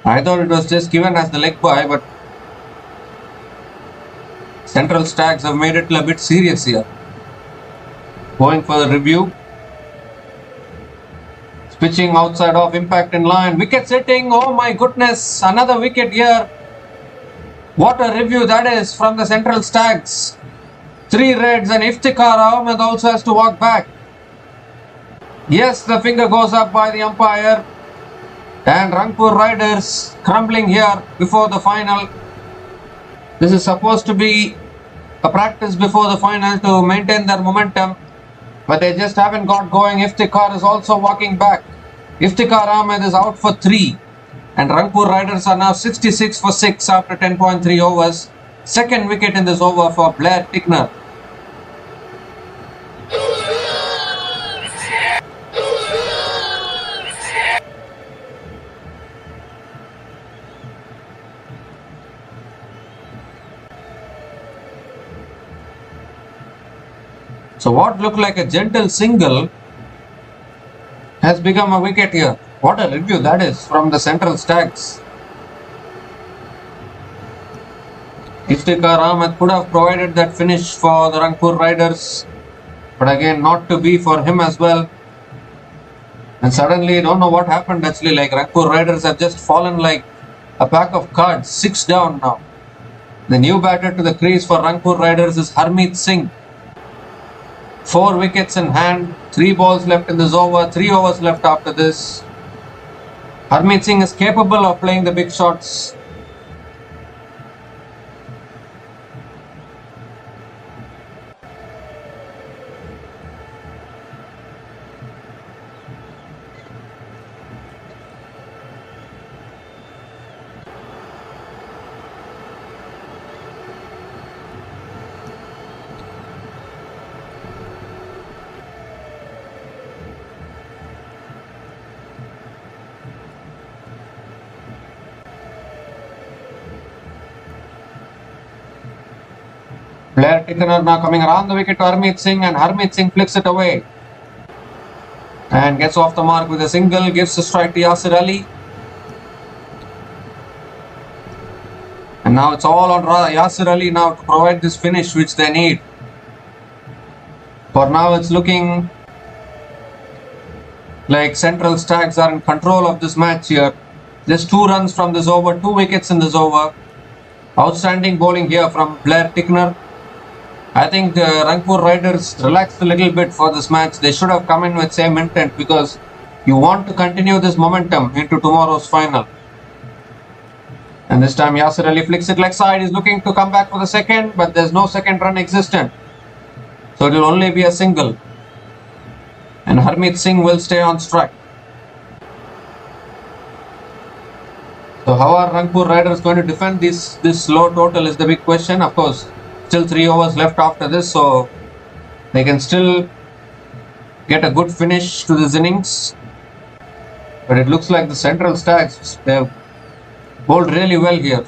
I thought it was just given as the leg bye, but Central Stags have made it a bit serious here. Going for the review. Pitching outside off, impact in line. Wicket sitting. Oh my goodness. Another wicket here. What a review that is from the Central Stags. 3 reds and Iftikhar Ahmed also has to walk back. Yes, the finger goes up by the umpire. And Rangpur Riders crumbling here before the final. This is supposed to be a practice before the final to maintain their momentum, but they just haven't got going. Iftikhar is also walking back. Iftikhar Ahmed is out for 3, and Rangpur Riders are now 66 for 6 after 10.3 overs. Second wicket in this over for Blair Tickner. So what looked like a gentle single has become a wicket here. What a review that is from the Central Stags. Iftikhar Ahmed could have provided that finish for the Rangpur Riders, but again not to be for him as well. And suddenly, don't know what happened actually, like Rangpur Riders have just fallen like a pack of cards, 6 down now. The new batter to the crease for Rangpur Riders is Harmeet Singh. 4 wickets in hand, 3 balls left in this over, 3 overs left after this. Harmeet Singh is capable of playing the big shots. Blair Tickner now coming around the wicket to Harmeet Singh, and Harmeet Singh flicks it away and gets off the mark with a single, gives a strike to Yasir Ali. And now it's all on Yasir Ali now to provide this finish which they need. For now it's looking like Central Stags are in control of this match here. Just 2 runs from this over, 2 wickets in this over. Outstanding bowling here from Blair Tickner. I think the Rangpur Riders relaxed a little bit for this match. They should have come in with same intent, because you want to continue this momentum into tomorrow's final. And this time Yasir Ali flicks it leg side. He's looking to come back for the second, but there's no second run existent. So it will only be a single. And Harmeet Singh will stay on strike. So how are Rangpur Riders going to defend this low total is the big question. Of course, still 3 overs left after this, so they can still get a good finish to this innings. But it looks like the Central Stags, they have bowled really well here.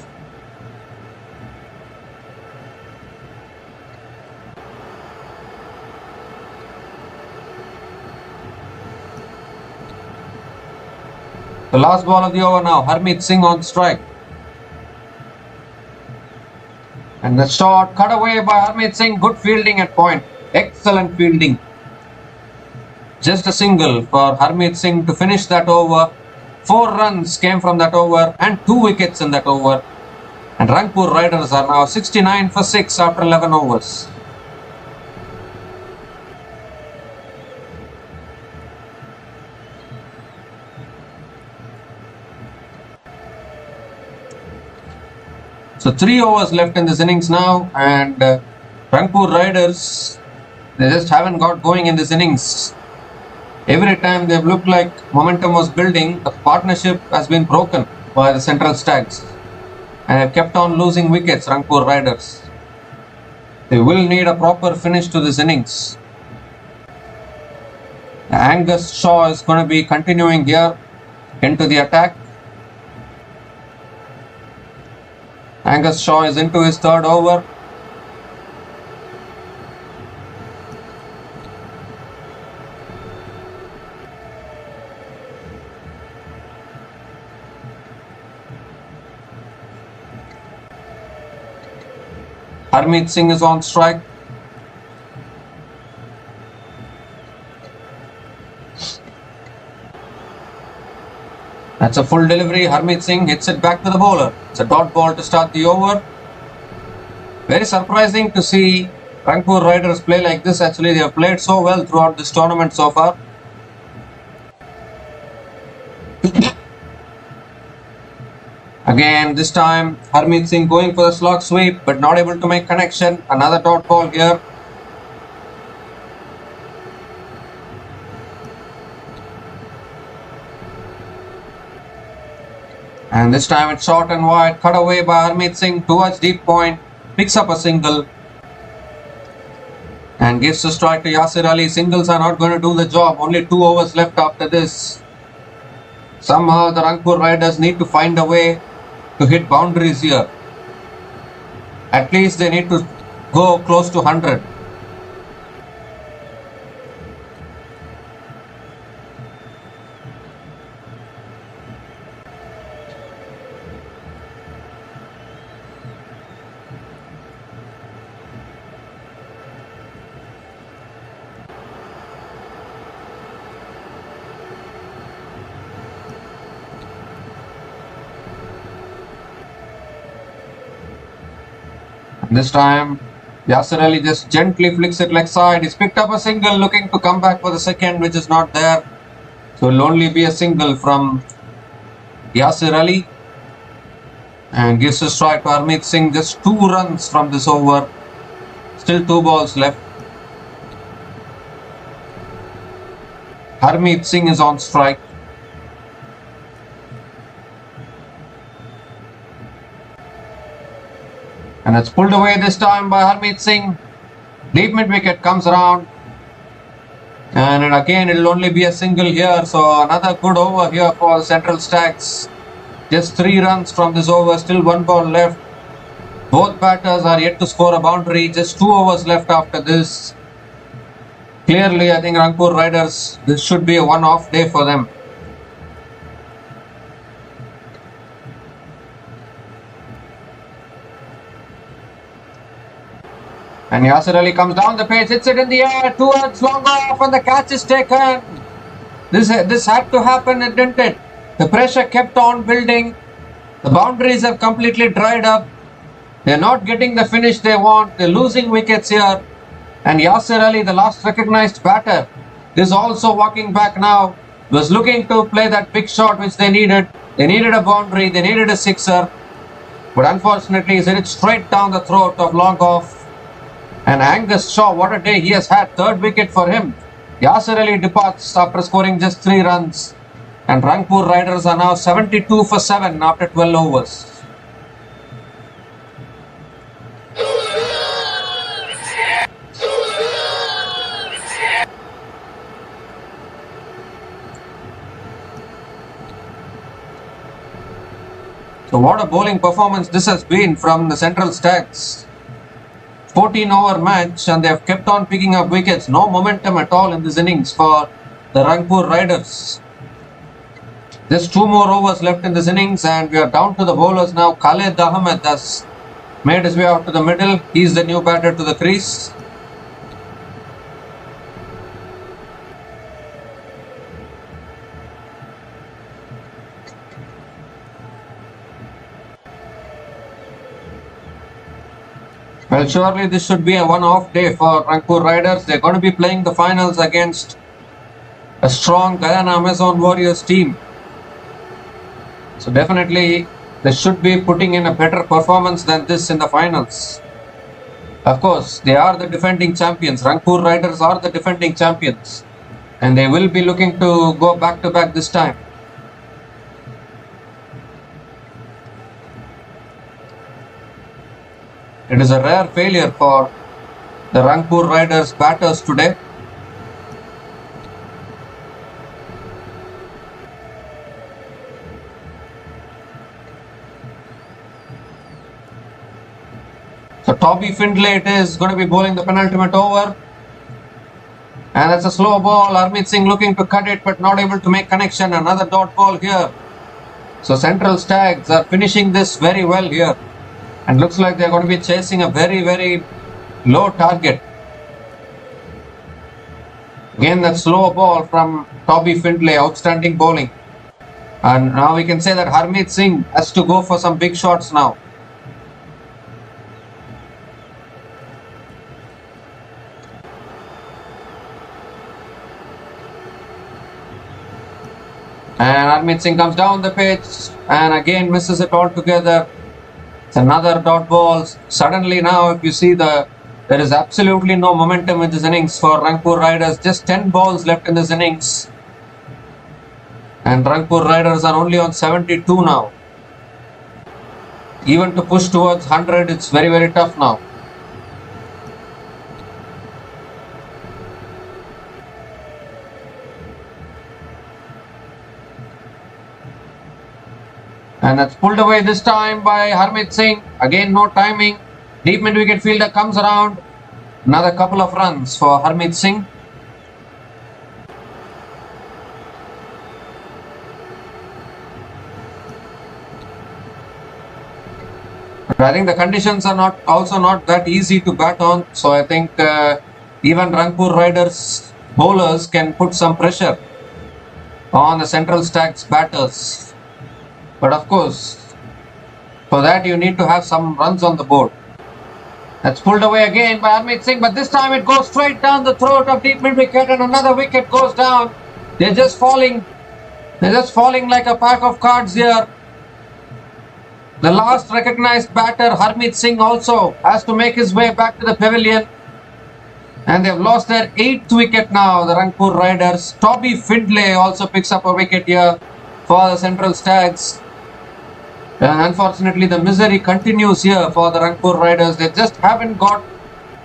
The last ball of the over now, Harmeet Singh on strike. And the shot cut away by Harmeet Singh. Good fielding at point. Excellent fielding. Just a single for Harmeet Singh to finish that over. 4 runs came from that over and 2 wickets in that over. And Rangpur Riders are now 69 for 6 after 11 overs. So 3 overs left in this innings now, and Rangpur Riders, they just haven't got going in this innings. Every time they've looked like momentum was building, the partnership has been broken by the Central Stags. and have kept on losing wickets, Rangpur Riders. They will need a proper finish to this innings. Angus Shaw is going to be continuing here into the attack. Angus Shaw is into his third over. Harmeet Singh is on strike. That's a full delivery. Harmeet Singh hits it back to the bowler. It's a dot ball to start the over. Very surprising to see Rangpur Riders play like this. Actually, they have played so well throughout this tournament so far. Again, this time Harmeet Singh going for the slog sweep but not able to make connection. Another dot ball here. And this time it's short and wide, cut away by Harmeet Singh towards deep point, picks up a single and gives a strike to Yasir Ali. Singles are not going to do the job, only 2 overs left after this. Somehow the Rangpur Riders need to find a way to hit boundaries here. At least they need to go close to 100. This time, Yasir Ali just gently flicks it leg side. He's picked up a single, looking to come back for the second, which is not there. So it'll only be a single from Yasir Ali. And gives a strike to Harmeet Singh. Just 2 runs from this over. Still 2 balls left. Harmeet Singh is on strike. And it's pulled away this time by Harmeet Singh. Deep mid wicket comes around. And again it'll only be a single here. So another good over here for Central Stags. Just 3 runs from this over. Still 1 ball left. Both batters are yet to score a boundary. Just 2 overs left after this. Clearly I think Rangpur Riders, this should be a one-off day for them. And Yasir Ali comes down the pace, hits it in the air, towards long off, and the catch is taken. This had to happen, didn't it? The pressure kept on building. The boundaries have completely dried up. They're not getting the finish they want. They're losing wickets here. And Yasir Ali, the last recognized batter, is also walking back now. Was looking to play that big shot which they needed. They needed a boundary, they needed a sixer. But unfortunately, he's hit it straight down the throat of long off. And Angus Shaw, what a day he has had. 3rd wicket for him. Yasir Ali departs after scoring just 3 runs. And Rangpur Riders are now 72 for 7 after 12 overs. So what a bowling performance this has been from the Central Stags. 14-over match and they have kept on picking up wickets. No momentum at all in this innings for the Rangpur Riders. Just 2 more overs left in this innings and we are down to the bowlers now. Khalid Ahmed has made his way out to the middle. He is the new batter to the crease. Well, surely this should be a one-off day for Rangpur Riders. They're going to be playing the finals against a strong Guyana Amazon Warriors team. So definitely they should be putting in a better performance than this in the finals. Of course, they are the defending champions. Rangpur Riders are the defending champions. And they will be looking to go back-to-back this time. It is a rare failure for the Rangpur Riders batters today. So Toby Findlay it is going to be bowling the penultimate over. And that's a slow ball. Harmeet Singh looking to cut it but not able to make connection. Another dot ball here. So Central Stags are finishing this very well here. And looks like they're going to be chasing a very, very low target. Again, that slow ball from Toby Findlay. Outstanding bowling. And now we can say that Harmeet Singh has to go for some big shots now. And Harmeet Singh comes down the pitch and again misses it altogether. It's another dot ball. Suddenly now if you see there is absolutely no momentum in this innings for Rangpur Riders. Just 10 balls left in this innings. And Rangpur Riders are only on 72 now. Even to push towards 100 it's very, very tough now. And that's pulled away this time by Harmeet Singh. Again, no timing. Deep mid wicket fielder comes around. Another couple of runs for Harmeet Singh. But I think the conditions are also not that easy to bat on. So I think even Rangpur Riders bowlers can put some pressure on the Central Stags batters. But of course, for that you need to have some runs on the board. That's pulled away again by Harmeet Singh, but this time it goes straight down the throat of deep mid wicket and another wicket goes down. They're just falling like a pack of cards here. The last recognized batter, Harmeet Singh, also has to make his way back to the pavilion. And they've lost their 8th wicket now, the Rangpur Riders. Toby Findlay also picks up a wicket here for the Central Stags. And unfortunately, the misery continues here for the Rangpur Riders. They just haven't got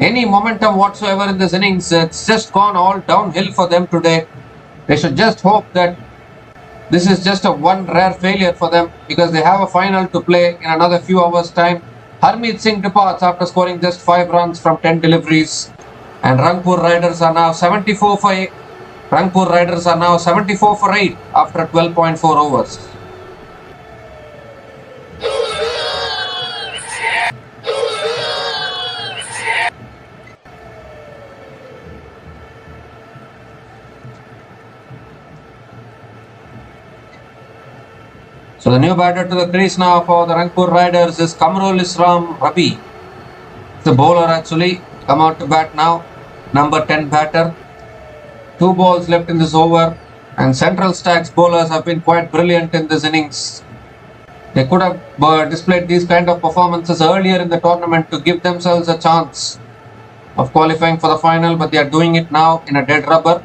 any momentum whatsoever in this innings. It's just gone all downhill for them today. They should just hope that this is just a one rare failure for them because they have a final to play in another few hours' time. Harmeet Singh departs after scoring just 5 runs from 10 deliveries. And Rangpur Riders are now 74 for 8. Rangpur Riders are now 74 for 8 after 12.4 overs. So the new batter to the crease now for the Rangpur Riders is Kamrul Islam Rabi. The bowler actually come out to bat now. Number 10 batter. 2 balls left in this over. And Central Stags bowlers have been quite brilliant in this innings. They could have displayed these kind of performances earlier in the tournament to give themselves a chance of qualifying for the final. But they are doing it now in a dead rubber.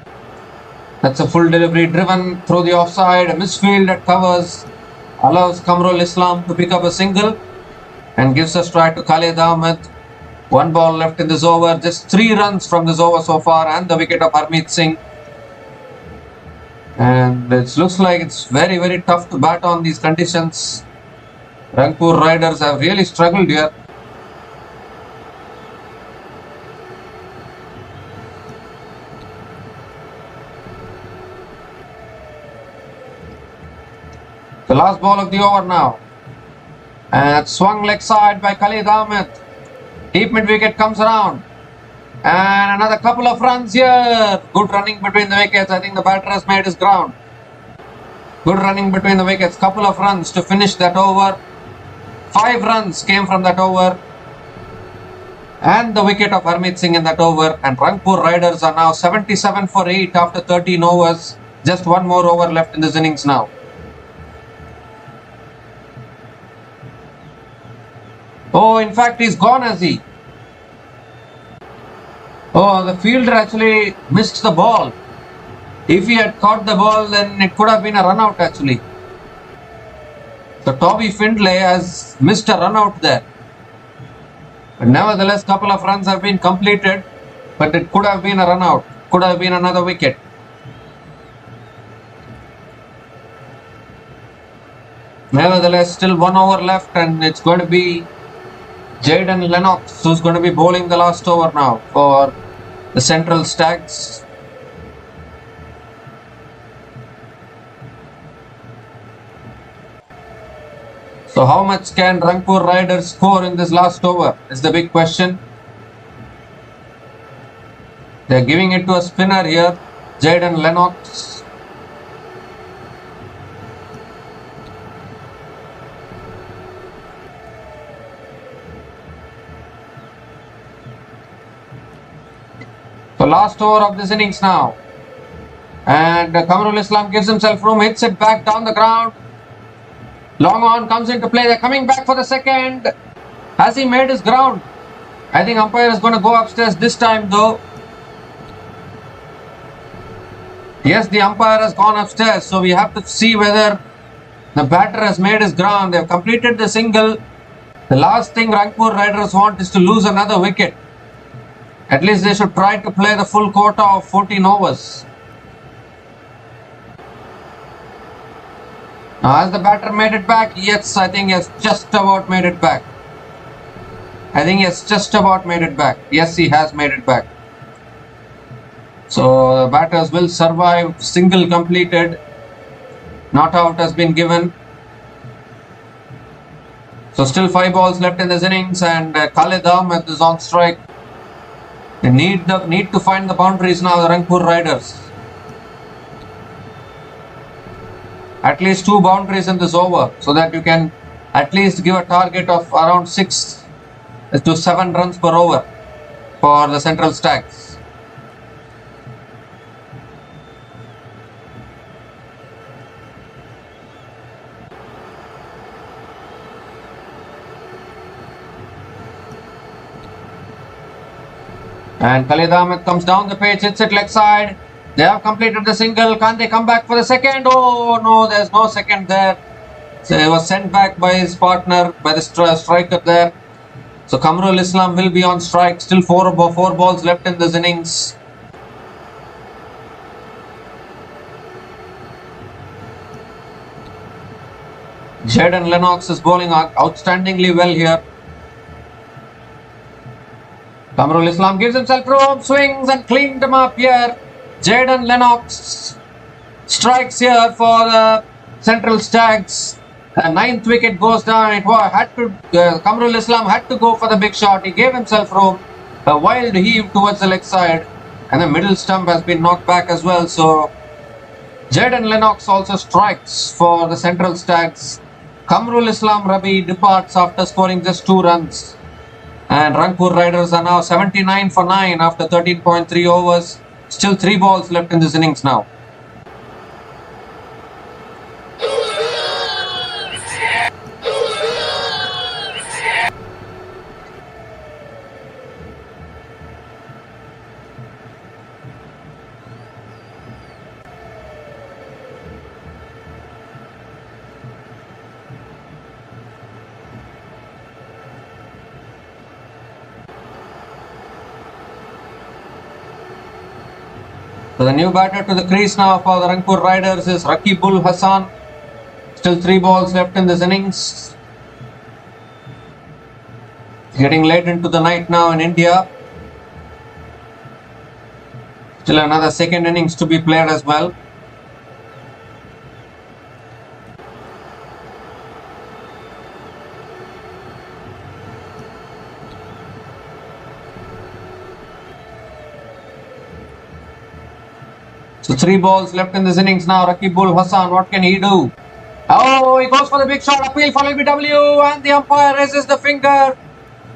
That's a full delivery driven through the offside. A misfield that covers. Allows Kamrul Islam to pick up a single and gives a strike to Khalid Ahmed. 1 ball left in this over. Just 3 runs from this over so far and the wicket of Harmeet Singh. And it looks like it's very, very tough to bat on these conditions. Rangpur Riders have really struggled here. The last ball of the over now. And swung leg side by Khalid Ahmed. Deep mid wicket comes around. And another couple of runs here. Good running between the wickets. I think the batter has made his ground. Good running between the wickets. Couple of runs to finish that over. 5 runs came from that over. And the wicket of Harmeet Singh in that over. And Rangpur Riders are now 77 for 8 after 13 overs. Just 1 more over left in this innings now. Oh, in fact, he's gone, has he? Oh, the fielder actually missed the ball. If he had caught the ball, then it could have been a run out actually. So Toby Findlay has missed a run out there. But nevertheless, couple of runs have been completed, but it could have been a run out, could have been another wicket. Nevertheless, still 1 over left, and it's going to be Jaden Lennox who's going to be bowling the last over now for the Central Stags. So how much can Rangpur Riders score in this last over is the big question. They're giving it to a spinner here, Jaden Lennox. So last over of this innings now. And Kamrul Islam gives himself room, hits it back down the ground. Long on comes into play. They're coming back for the second. Has he made his ground? I think umpire is going to go upstairs this time though. Yes, the umpire has gone upstairs. So we have to see whether the batter has made his ground. They have completed the single. The last thing Rangpur Riders want is to lose another wicket. At least they should try to play the full quota of 14 overs. Now, has the batter made it back? Yes, I think he has just about made it back. Yes, he has made it back. So the batters will survive. Single completed. Not out has been given. So still 5 balls left in this innings, and Khalid Ahmed is on strike. They need to find the boundaries now, the Rangpur Riders. At least 2 boundaries in this over, so that you can at least give a target of around 6 to 7 runs per over for the Central Stags. And Khalid Ahmed comes down the pitch, hits it leg side. They have completed the single. Can they come back for the second? Oh no, there's no second there. So he was sent back by his partner, by the striker there. So Kamrul Islam will be on strike. Still 4 balls left in this innings. Jaden Lennox is bowling outstandingly well here. Kamrul Islam gives himself room, swings and cleaned him up here. Jaden Lennox strikes here for the Central Stags. The 9th wicket goes down. Kamrul Islam had to go for the big shot. He gave himself room. A wild heave towards the leg side, and the middle stump has been knocked back as well. So Jaden Lennox also strikes for the Central Stags. Kamrul Islam Rabi departs after scoring just 2 runs. And Rangpur Riders are now 79 for 9 after 13.3 overs. Still 3 balls left in this innings now. So the new batter to the crease now for the Rangpur Riders is Rakibul Hassan. Still 3 balls left in this innings. Getting late into the night now in India. Still another second innings to be played as well. So 3 balls left in this innings now. Rakibul Hassan, what can he do? Oh, he goes for the big shot. Appeal for LBW, and the umpire raises the finger.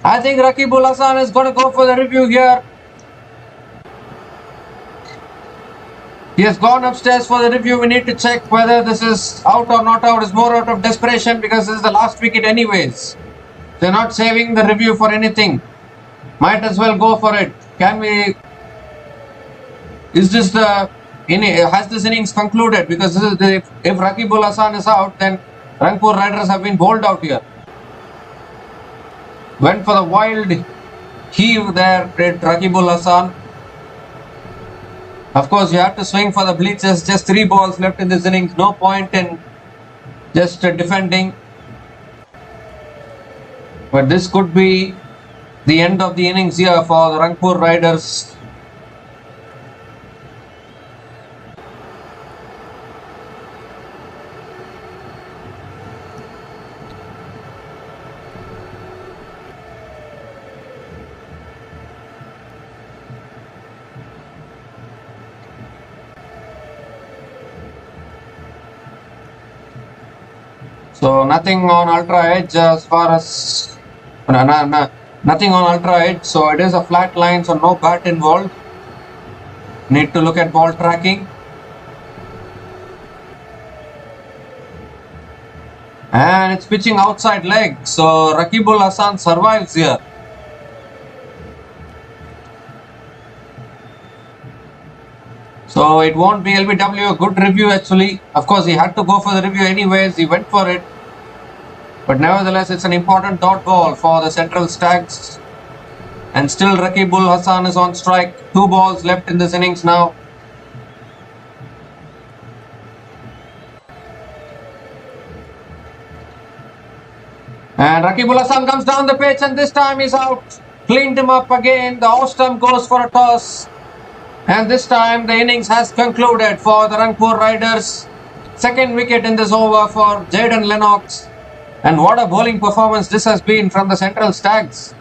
I think Rakibul Hassan is going to go for the review here. He has gone upstairs for the review. We need to check whether this is out or not out. It's more out of desperation because this is the last wicket anyways. They're not saving the review for anything. Might as well go for it. Has this innings concluded? Because if Rakibul Hassan is out, then Rangpur Riders have been bowled out here. Went for the wild heave there, did Rakibul Hassan. Of course, you have to swing for the bleachers. Just 3 balls left in this innings. No point in just defending. But this could be the end of the innings here for the Rangpur Riders. So nothing on ultra edge as far as nothing on ultra edge. So it is a flat line, so no bat involved. Need to look at ball tracking. And it's pitching outside leg. So Rakibul Hassan survives here. So it won't be LBW, a good review actually. Of course, he had to go for the review anyways. He went for it. But nevertheless, it's an important dot ball for the Central Stags. And still Rakibul Hassan is on strike. 2 balls left in this innings now. And Rakibul Hassan comes down the pitch and this time he's out. Cleaned him up again. The off stump goes for a toss. And this time the innings has concluded for the Rangpur Riders. Second wicket in this over for Jayden Lennox. And what a bowling performance this has been from the Central Stags.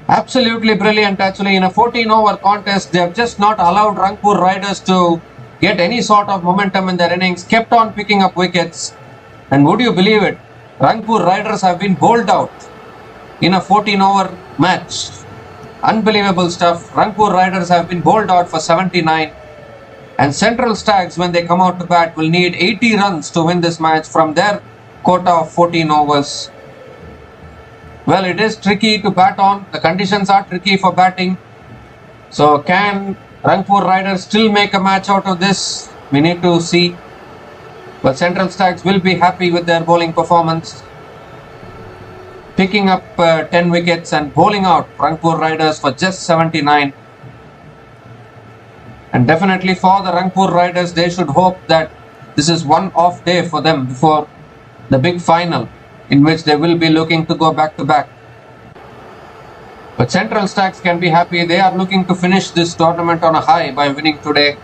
Absolutely brilliant actually. In a 14-over contest, they have just not allowed Rangpur Riders to get any sort of momentum in their innings. Kept on picking up wickets. And would you believe it? Rangpur Riders have been bowled out in a 14-over match. Unbelievable stuff. Rangpur Riders have been bowled out for 79. And Central Stags, when they come out to bat, will need 80 runs to win this match from their quota of 14 overs. Well, it is tricky to bat on. The conditions are tricky for batting. So can Rangpur Riders still make a match out of this? We need to see. But Central Stags will be happy with their bowling performance. Picking up 10 wickets and bowling out Rangpur Riders for just 79. And definitely for the Rangpur Riders, they should hope that this is one off day for them before the big final, in which they will be looking to go back to back. But Central Stags can be happy. They are looking to finish this tournament on a high by winning today.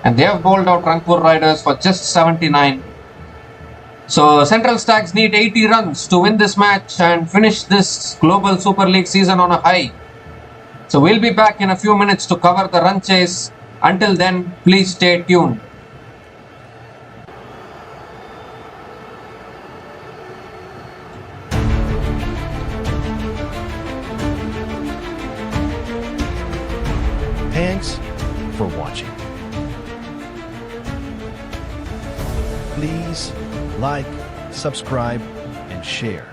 And they have bowled out Rangpur Riders for just 79. So Central Stags need 80 runs to win this match and finish this Global Super League season on a high. So we'll be back in a few minutes to cover the run chase. Until then, please stay tuned. Thanks for watching. Please like, subscribe, and share.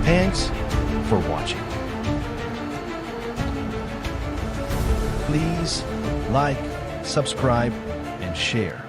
Thanks for watching. Please like, subscribe, and share.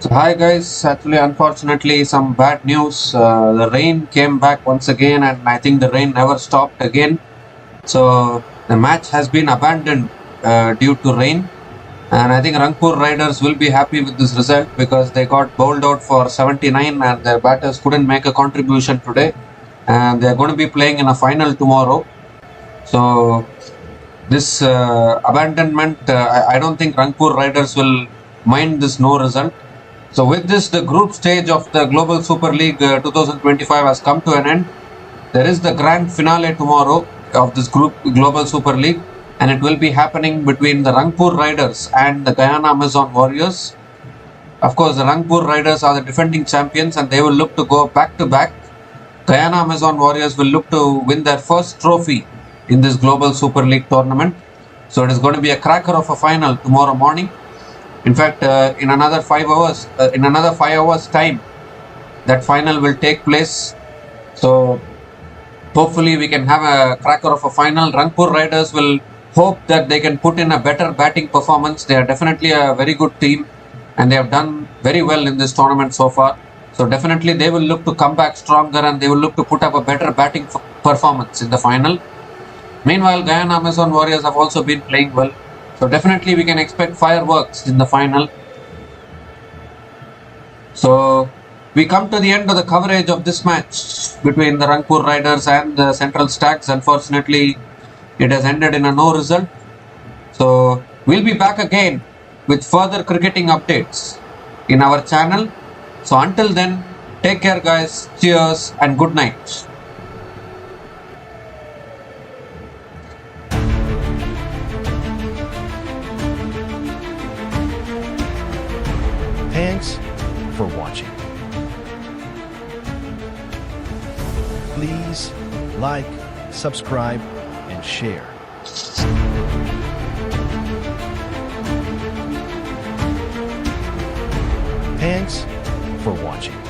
So hi guys, actually unfortunately some bad news. The rain came back once again and I think the rain never stopped again. So the match has been abandoned due to rain, and I think Rangpur Riders will be happy with this result because they got bowled out for 79 and their batters couldn't make a contribution today, and they're going to be playing in a final tomorrow. So this abandonment, I don't think Rangpur Riders will mind this no result. So with this, the group stage of the Global Super League 2025 has come to an end. There is the grand finale tomorrow of this group Global Super League, and it will be happening between the Rangpur Riders and the Guyana Amazon Warriors. Of course, the Rangpur Riders are the defending champions and they will look to go back to back. Guyana Amazon Warriors will look to win their first trophy in this Global Super League tournament. So it is going to be a cracker of a final tomorrow morning. In fact, in another 5 hours time, that final will take place. So hopefully we can have a cracker of a final. Rangpur Riders will hope that they can put in a better batting performance. They are definitely a very good team and they have done very well in this tournament so far. So definitely they will look to come back stronger and they will look to put up a better batting performance in the final. Meanwhile, Guyana Amazon Warriors have also been playing well. So definitely we can expect fireworks in the final. So we come to the end of the coverage of this match between the Rangpur Riders and the Central Stags. Unfortunately, it has ended in a no result. So we'll be back again with further cricketing updates in our channel. So until then, take care guys, cheers and good night. Thanks for watching. Please like, subscribe, and share. Thanks for watching.